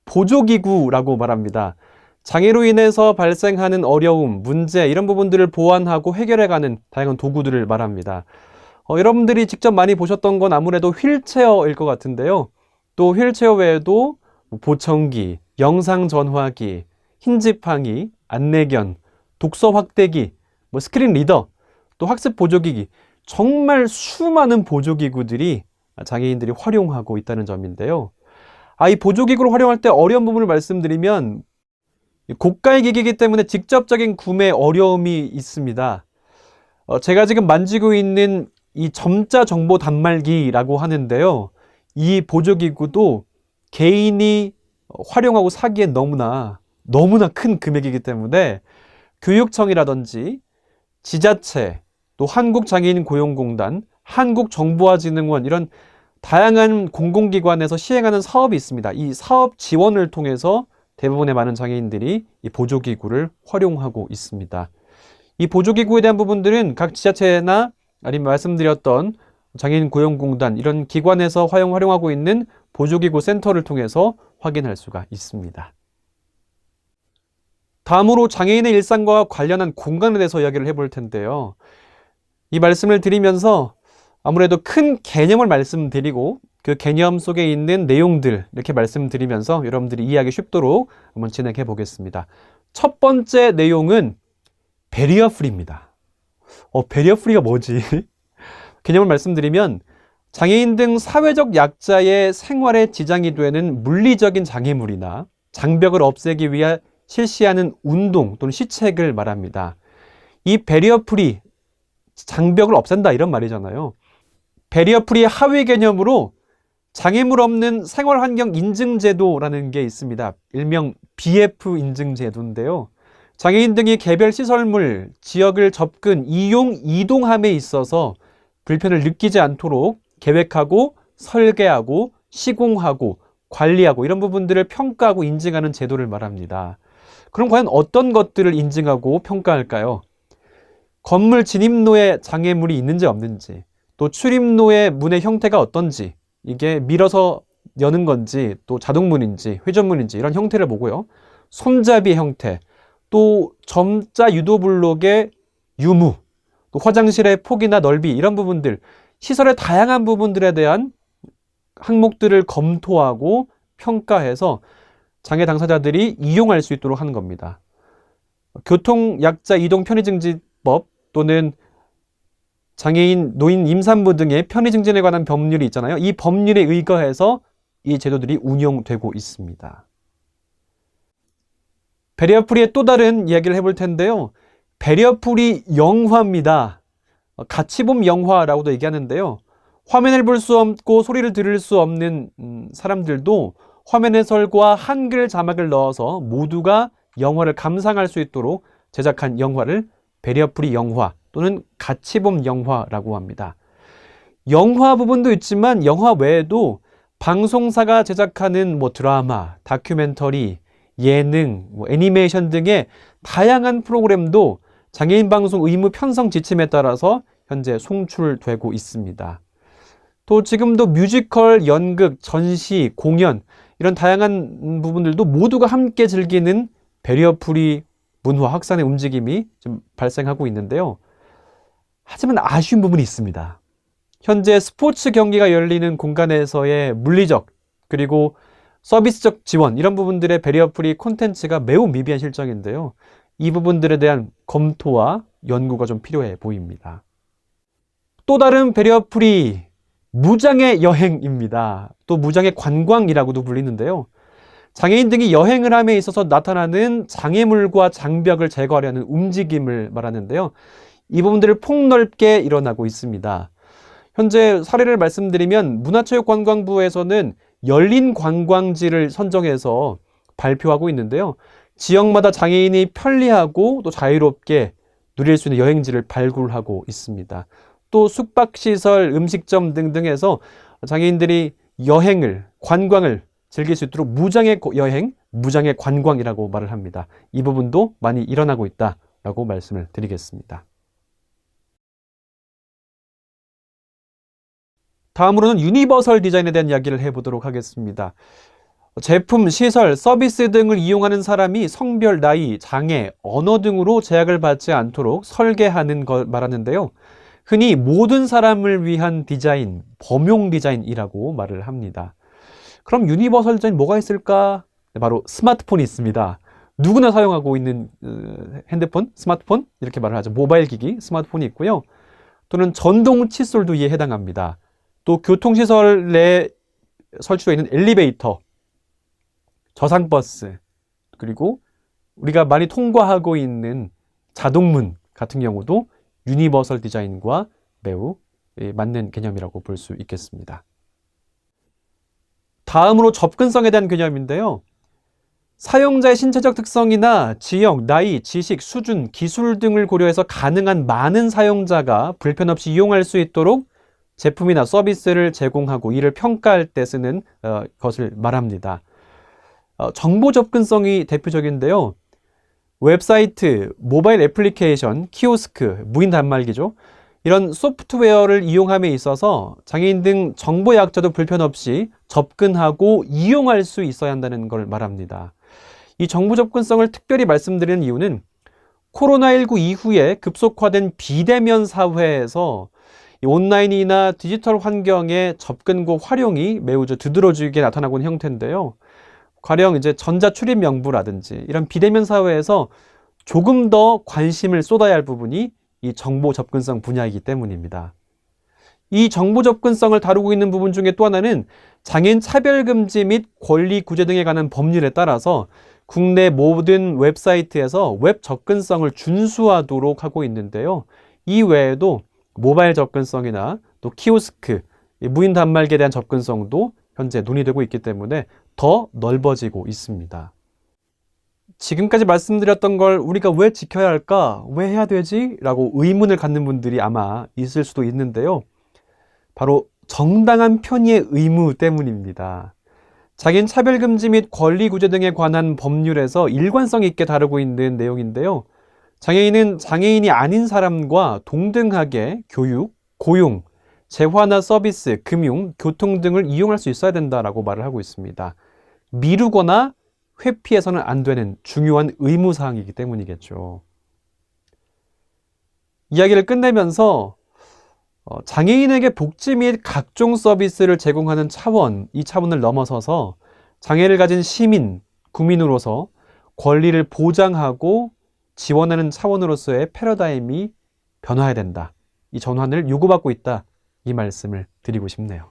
보조기구라고 말합니다. 장애로 인해서 발생하는 어려움, 문제 이런 부분들을 보완하고 해결해가는 다양한 도구들을 말합니다. 여러분들이 직접 많이 보셨던 건 아무래도 휠체어일 것 같은데요. 또 휠체어 외에도 보청기, 영상전화기, 흰지팡이, 안내견, 독서 확대기, 스크린 리더, 또 학습 보조기기 정말 수많은 보조기구들이 장애인들이 활용하고 있다는 점인데요. 이 보조기구를 활용할 때 어려운 부분을 말씀드리면 고가의 기기이기 때문에 직접적인 구매 어려움이 있습니다. 제가 지금 만지고 있는 이 점자 정보 단말기라고 하는데요. 이 보조기구도 개인이 활용하고 사기엔 너무나 큰 금액이기 때문에 교육청이라든지 지자체, 또 한국장애인고용공단, 한국정보화진흥원 이런 다양한 공공기관에서 시행하는 사업이 있습니다. 이 사업 지원을 통해서 대부분의 많은 장애인들이 이 보조기구를 활용하고 있습니다. 이 보조기구에 대한 부분들은 각 지자체나 아니면 말씀드렸던 장애인고용공단 이런 기관에서 활용하고 있는 보조기구 센터를 통해서 확인할 수가 있습니다. 다음으로 장애인의 일상과 관련한 공간에 대해서 이야기를 해볼 텐데요. 이 말씀을 드리면서 아무래도 큰 개념을 말씀드리고 그 개념 속에 있는 내용들 이렇게 말씀드리면서 여러분들이 이해하기 쉽도록 한번 진행해 보겠습니다. 첫 번째 내용은 베리어 프리입니다. 베리어 프리가 뭐지? 개념을 말씀드리면 장애인 등 사회적 약자의 생활에 지장이 되는 물리적인 장애물이나 장벽을 없애기 위해 실시하는 운동 또는 시책을 말합니다. 이 베리어 프리, 장벽을 없앤다 이런 말이잖아요. 베리어 프리 하위 개념으로 장애물 없는 생활환경 인증제도라는 게 있습니다. 일명 BF 인증제도인데요. 장애인 등이 개별 시설물, 지역을 접근, 이동함에 있어서 불편을 느끼지 않도록 계획하고 설계하고 시공하고 관리하고 이런 부분들을 평가하고 인증하는 제도를 말합니다. 그럼 과연 어떤 것들을 인증하고 평가할까요? 건물 진입로에 장애물이 있는지 없는지, 또 출입로의 문의 형태가 어떤지, 이게 밀어서 여는 건지, 또 자동문인지, 회전문인지 이런 형태를 보고요. 손잡이의 형태, 또 점자 유도블록의 유무, 또 화장실의 폭이나 넓이 이런 부분들, 시설의 다양한 부분들에 대한 항목들을 검토하고 평가해서 장애 당사자들이 이용할 수 있도록 하는 겁니다. 교통약자 이동 편의증진법 또는 장애인, 노인, 임산부 등의 편의증진에 관한 법률이 있잖아요. 이 법률에 의거해서 이 제도들이 운영되고 있습니다. 베리어 프리의 또 다른 이야기를 해볼 텐데요. 베리어 프리 영화입니다. 가치봄 영화라고도 얘기하는데요. 화면을 볼 수 없고 소리를 들을 수 없는 사람들도 화면 해설과 한글 자막을 넣어서 모두가 영화를 감상할 수 있도록 제작한 영화를 배리어프리 영화 또는 같이 본 영화라고 합니다. 영화 부분도 있지만 영화 외에도 방송사가 제작하는 드라마, 다큐멘터리, 예능, 애니메이션 등의 다양한 프로그램도 장애인 방송 의무 편성 지침에 따라서 현재 송출되고 있습니다. 또 지금도 뮤지컬, 연극, 전시, 공연 이런 다양한 부분들도 모두가 함께 즐기는 배리어프리 문화 확산의 움직임이 좀 발생하고 있는데요. 하지만 아쉬운 부분이 있습니다. 현재 스포츠 경기가 열리는 공간에서의 물리적 그리고 서비스적 지원 이런 부분들의 배리어프리 콘텐츠가 매우 미비한 실정인데요. 이 부분들에 대한 검토와 연구가 좀 필요해 보입니다. 또 다른 배리어프리 무장의 여행입니다. 또 무장의 관광이라고도 불리는데요. 장애인 등이 여행을 함에 있어서 나타나는 장애물과 장벽을 제거하려는 움직임을 말하는데요. 이 부분들을 폭넓게 일어나고 있습니다. 현재 사례를 말씀드리면 문화체육관광부에서는 열린 관광지를 선정해서 발표하고 있는데요. 지역마다 장애인이 편리하고 또 자유롭게 누릴 수 있는 여행지를 발굴하고 있습니다. 또 숙박시설, 음식점 등등에서 장애인들이 여행을, 관광을 즐길 수 있도록 무장의 여행, 무장의 관광이라고 말을 합니다. 이 부분도 많이 일어나고 있다라고 말씀을 드리겠습니다. 다음으로는 유니버설 디자인에 대한 이야기를 해보도록 하겠습니다. 제품, 시설, 서비스 등을 이용하는 사람이 성별, 나이, 장애, 언어 등으로 제약을 받지 않도록 설계하는 걸 말하는데요. 흔히 모든 사람을 위한 디자인, 범용 디자인이라고 말을 합니다. 그럼 유니버설 디자인 뭐가 있을까? 네, 바로 스마트폰이 있습니다. 누구나 사용하고 있는 핸드폰, 스마트폰 이렇게 말을 하죠. 모바일 기기, 스마트폰이 있고요. 또는 전동 칫솔도 이에 해당합니다. 또 교통시설 내에 설치되어 있는 엘리베이터, 저상버스, 그리고 우리가 많이 통과하고 있는 자동문 같은 경우도 유니버설 디자인과 매우 맞는 개념이라고 볼 수 있겠습니다. 다음으로 접근성에 대한 개념인데요. 사용자의 신체적 특성이나 지역, 나이, 지식, 수준, 기술 등을 고려해서 가능한 많은 사용자가 불편 없이 이용할 수 있도록 제품이나 서비스를 제공하고 이를 평가할 때 쓰는 것을 말합니다. 정보 접근성이 대표적인데요. 웹사이트, 모바일 애플리케이션, 키오스크, 무인 단말기죠. 이런 소프트웨어를 이용함에 있어서 장애인 등 정보 약자도 불편 없이 접근하고 이용할 수 있어야 한다는 걸 말합니다. 이 정보 접근성을 특별히 말씀드리는 이유는 코로나19 이후에 급속화된 비대면 사회에서 온라인이나 디지털 환경의 접근과 활용이 매우 두드러지게 나타나고 있는 형태인데요. 가령 이제 전자출입 명부라든지 이런 비대면 사회에서 조금 더 관심을 쏟아야 할 부분이 이 정보 접근성 분야이기 때문입니다. 이 정보 접근성을 다루고 있는 부분 중에 또 하나는 장애인 차별금지 및 권리 구제 등에 관한 법률에 따라서 국내 모든 웹사이트에서 웹 접근성을 준수하도록 하고 있는데요. 이 외에도 모바일 접근성이나 또 키오스크, 무인 단말기에 대한 접근성도 현재 논의되고 있기 때문에 더 넓어지고 있습니다. 지금까지 말씀드렸던 걸 우리가 왜 지켜야 할까? 왜 해야 되지? 라고 의문을 갖는 분들이 아마 있을 수도 있는데요. 바로 정당한 편의의 의무 때문입니다. 장애인 차별금지 및 권리구제 등에 관한 법률에서 일관성 있게 다루고 있는 내용인데요. 장애인은 장애인이 아닌 사람과 동등하게 교육, 고용, 재화나 서비스, 금융, 교통 등을 이용할 수 있어야 된다라고 말을 하고 있습니다. 미루거나 회피해서는 안 되는 중요한 의무사항이기 때문이겠죠. 이야기를 끝내면서 장애인에게 복지 및 각종 서비스를 제공하는 차원, 이 차원을 넘어서서 장애를 가진 시민, 국민으로서 권리를 보장하고 지원하는 차원으로서의 패러다임이 변화해야 된다. 이 전환을 요구받고 있다. 이 말씀을 드리고 싶네요.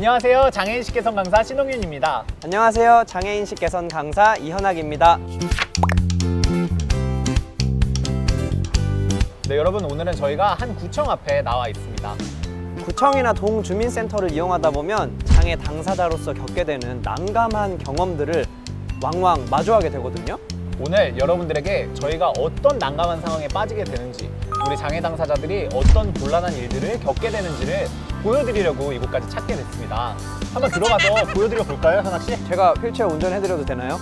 안녕하세요. 장애인식 개선 강사 신동윤입니다. 안녕하세요. 장애인식 개선 강사 이현학입니다. 네, 여러분 오늘은 저희가 한 구청 앞에 나와 있습니다. 구청이나 동주민센터를 이용하다 보면 장애 당사자로서 겪게 되는 난감한 경험들을 왕왕 마주하게 되거든요. 오늘 여러분들에게 저희가 어떤 난감한 상황에 빠지게 되는지, 우리 장애 당사자들이 어떤 곤란한 일들을 겪게 되는지를 보여드리려고 이곳까지 찾게 됐습니다. 한번 들어가서 보여드려 볼까요, 현학 씨? 제가 휠체어 운전해드려도 되나요?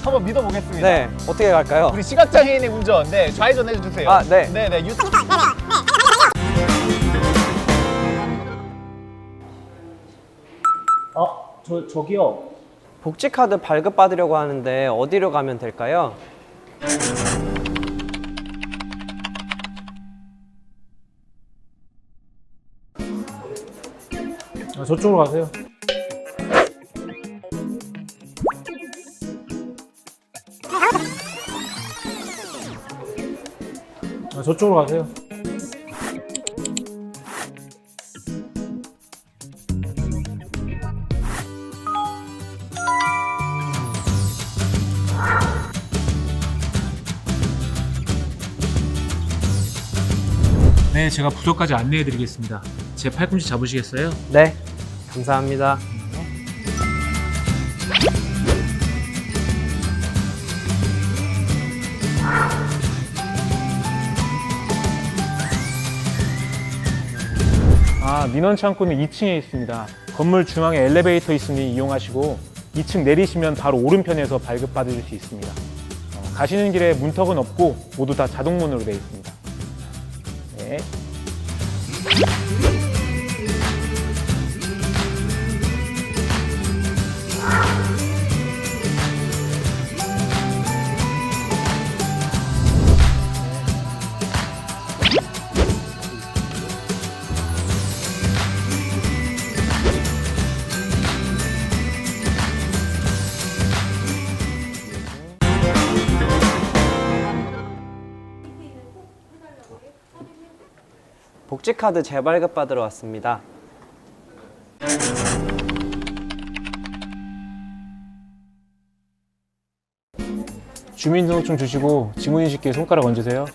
한번 믿어보겠습니다. 네, 어떻게 갈까요? 우리 시각장애인의 운전, 네, 좌회전 해주세요. 아, 네. 네네. 저기요. 복지카드 발급받으려고 하는데 어디로 가면 될까요? 저쪽으로 가세요. 저쪽으로 가세요. 네, 제가 부서까지 안내해 드리겠습니다. 제 팔꿈치 잡으시겠어요? 네, 감사합니다. 민원 창구는 2층에 있습니다. 건물 중앙에 엘리베이터 있으니 이용하시고 2층 내리시면 바로 오른편에서 발급받으실 수 있습니다. 가시는 길에 문턱은 없고 모두 다 자동문으로 되어 있습니다. 네. 복지카드 재발급 받으러 왔습니다. 주민등록증 주시고 지문인식기에 손가락 얹으세요.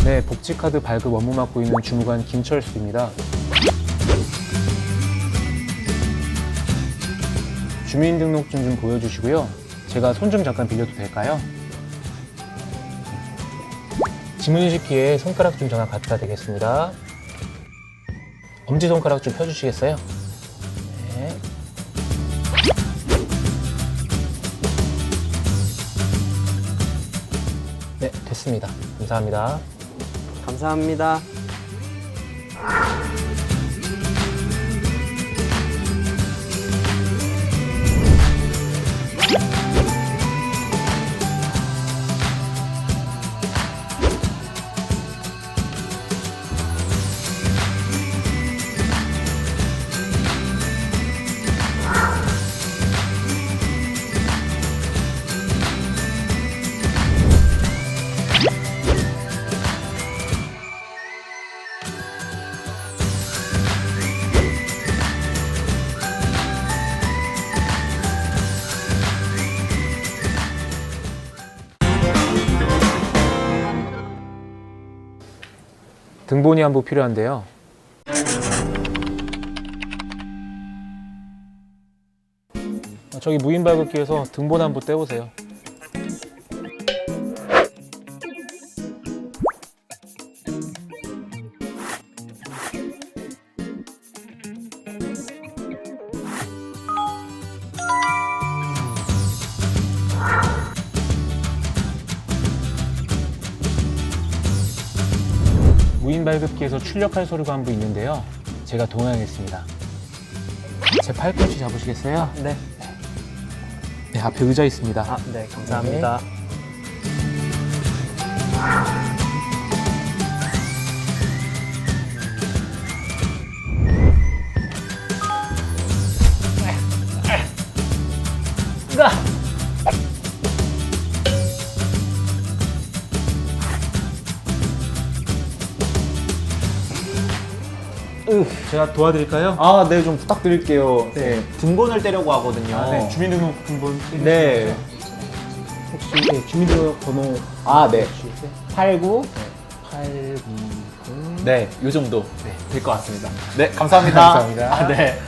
네, 복지카드 발급 업무 맡고 있는 주무관 김철수입니다. 주민등록증 좀 보여주시고요. 제가 손 좀 잠깐 빌려도 될까요? 지문인식기에 손가락 좀 잠깐 갖다 대겠습니다. 엄지손가락 좀 펴주시겠어요? 네. 네, 됐습니다. 감사합니다. 감사합니다. 등본이 한 부 필요한데요. 저기 무인 발급기에서 등본 한 부 떼오세요. 무인 발급기에서 출력할 서류가 한 부 있는데요. 제가 동행하겠습니다. 제 팔꿈치 잡으시겠어요? 네. 네, 앞에 의자 있습니다. 아, 네, 감사합니다. 제가 도와드릴까요? 아, 네, 좀 부탁드릴게요. 네, 등본을 떼려고 하거든요. 네, 주민등록번호 네. 혹시 네, 주민등록 번호 아, 네. 주시겠어요? 89. 820. 네, 요 정도 될 것 같습니다. 네, 감사합니다. 감사합니다. 아, 네.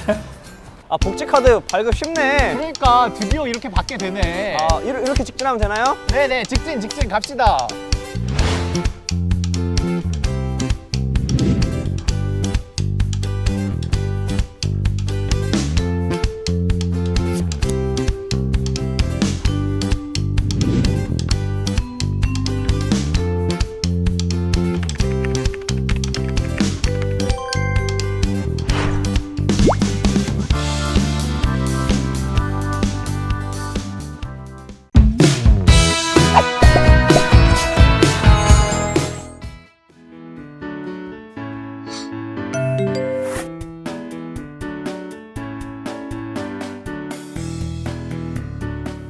아, 복지카드 발급 쉽네. 그러니까 드디어 이렇게 받게 되네. 아, 이렇게 직진하면 되나요? 네네, 직진 갑시다.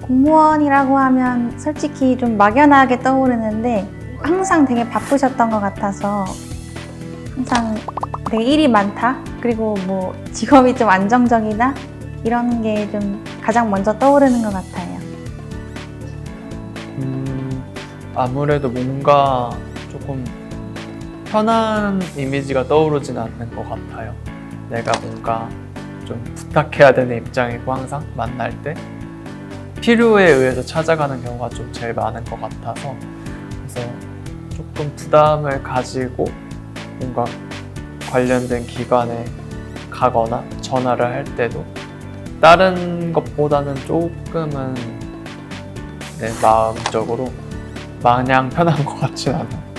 공무원이라고 하면 솔직히 좀 막연하게 떠오르는데 항상 되게 바쁘셨던 것 같아서 항상 되게 일이 많다? 그리고 뭐 직업이 좀 안정적이다? 이런 게 좀 가장 먼저 떠오르는 것 같아요. 아무래도 뭔가 조금 편한 이미지가 떠오르진 않는 것 같아요. 내가 뭔가 좀 부탁해야 되는 입장이고 항상 만날 때 필요에 의해서 찾아가는 경우가 좀 제일 많은 것 같아서 그래서 조금 부담을 가지고 뭔가 관련된 기관에 가거나 전화를 할 때도 다른 것보다는 조금은 내 마음적으로 마냥 편한 것 같진 않아요.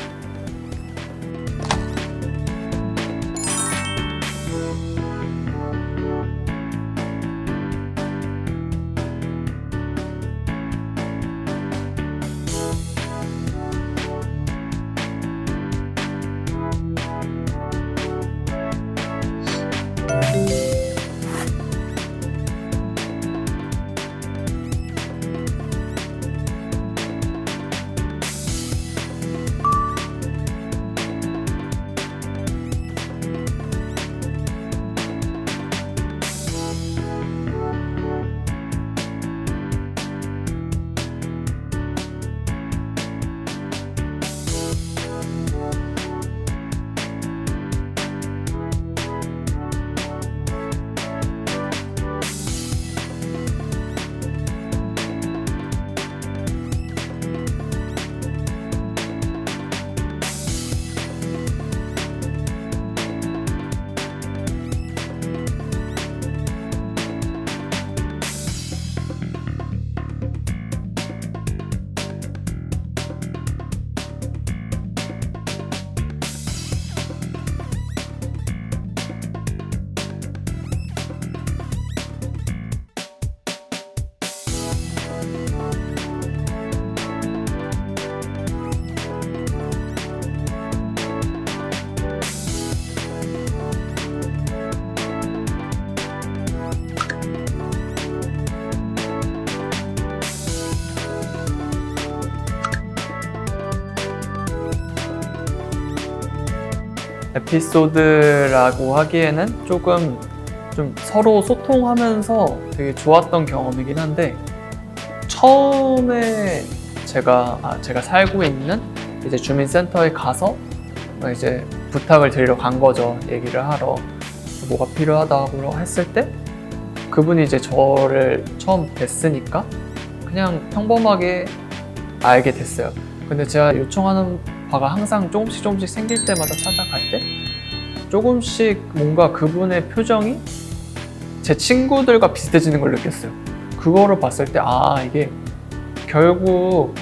에피소드라고 하기에는 조금 좀 서로 소통하면서 되게 좋았던 경험이긴 한데 처음에 제가 살고 있는 이제 주민센터에 가서 이제 부탁을 드리러 간 거죠. 얘기를 하러 뭐가 필요하다고 했을 때 그분이 이제 저를 처음 뵀으니까 그냥 평범하게 알게 됐어요. 근데 제가 요청하는 바가 항상 조금씩 생길 때마다 찾아갈 때 조금씩 뭔가 그분의 표정이 제 친구들과 비슷해지는 걸 느꼈어요. 그거를 봤을 때 아, 이게 결국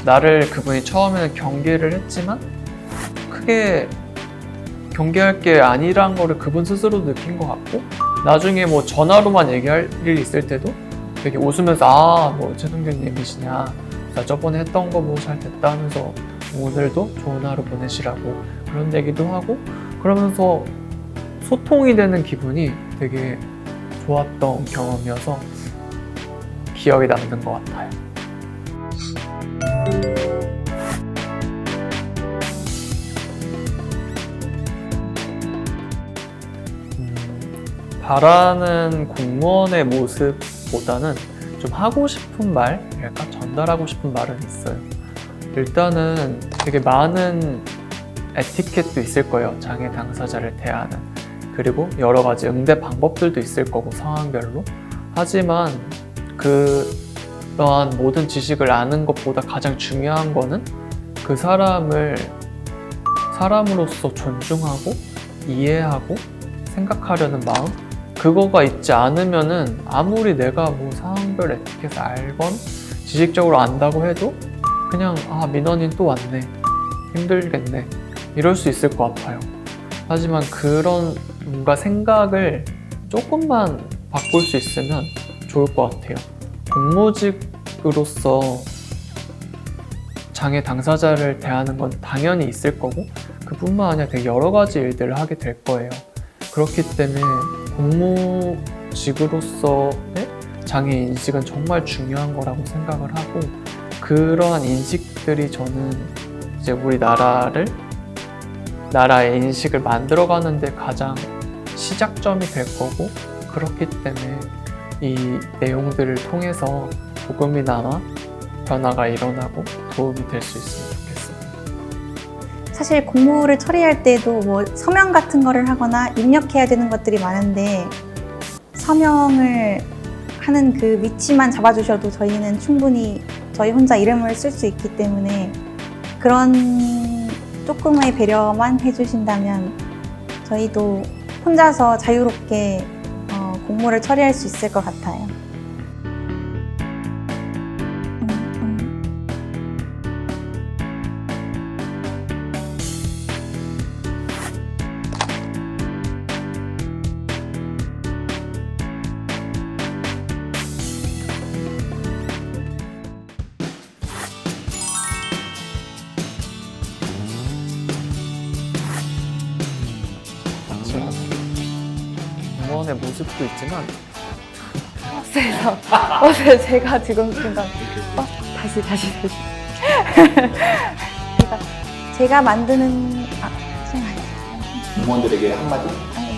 나를 그분이 처음에는 경계를 했지만 크게 경계할 게 아니란 거를 그분 스스로 느낀 것 같고 나중에 뭐 전화로만 얘기할 일이 있을 때도 되게 웃으면서 아, 뭐 최동균님이시냐 나 저번에 했던 거 뭐 잘 됐다 하면서 오늘도 좋은 하루 보내시라고 그런 얘기도 하고 그러면서 소통이 되는 기분이 되게 좋았던 경험이어서 기억에 남는 것 같아요. 바라는 공무원의 모습보다는 좀 하고 싶은 말, 약간 전달하고 싶은 말은 있어요. 일단은 되게 많은 에티켓도 있을 거예요. 장애 당사자를 대하는. 그리고 여러 가지 응대 방법들도 있을 거고, 상황별로. 하지만 그러한 모든 지식을 아는 것보다 가장 중요한 거는 그 사람을 사람으로서 존중하고 이해하고 생각하려는 마음? 그거가 있지 않으면은 아무리 내가 뭐 상황별 에티켓을 알건 지식적으로 안다고 해도 그냥 아, 민원인 또 왔네, 힘들겠네, 이럴 수 있을 것 같아요. 하지만 그런 뭔가 생각을 조금만 바꿀 수 있으면 좋을 것 같아요. 공무직으로서 장애 당사자를 대하는 건 당연히 있을 거고, 그뿐만 아니라 되게 여러 가지 일들을 하게 될 거예요. 그렇기 때문에 공무직으로서의 장애 인식은 정말 중요한 거라고 생각을 하고, 그러한 인식들이 저는 이제 우리 나라의 인식을 만들어가는 데 가장 시작점이 될 거고, 그렇기 때문에 이 내용들을 통해서 조금이나마 변화가 일어나고 도움이 될 수 있으면 좋겠습니다. 사실 공무를 처리할 때도 뭐 서명 같은 거를 하거나 입력해야 되는 것들이 많은데 서명을 하는 그 위치만 잡아주셔도 저희는 충분히 저희 혼자 이름을 쓸 수 있기 때문에 그런 조금의 배려만 해주신다면 저희도 혼자서 자유롭게 공무를 처리할 수 있을 것 같아요. 공무원의 모습도 있지만 버스에서 제가 지금 순간 다시 제가 만드는 공무원들에게 한마디? 아니,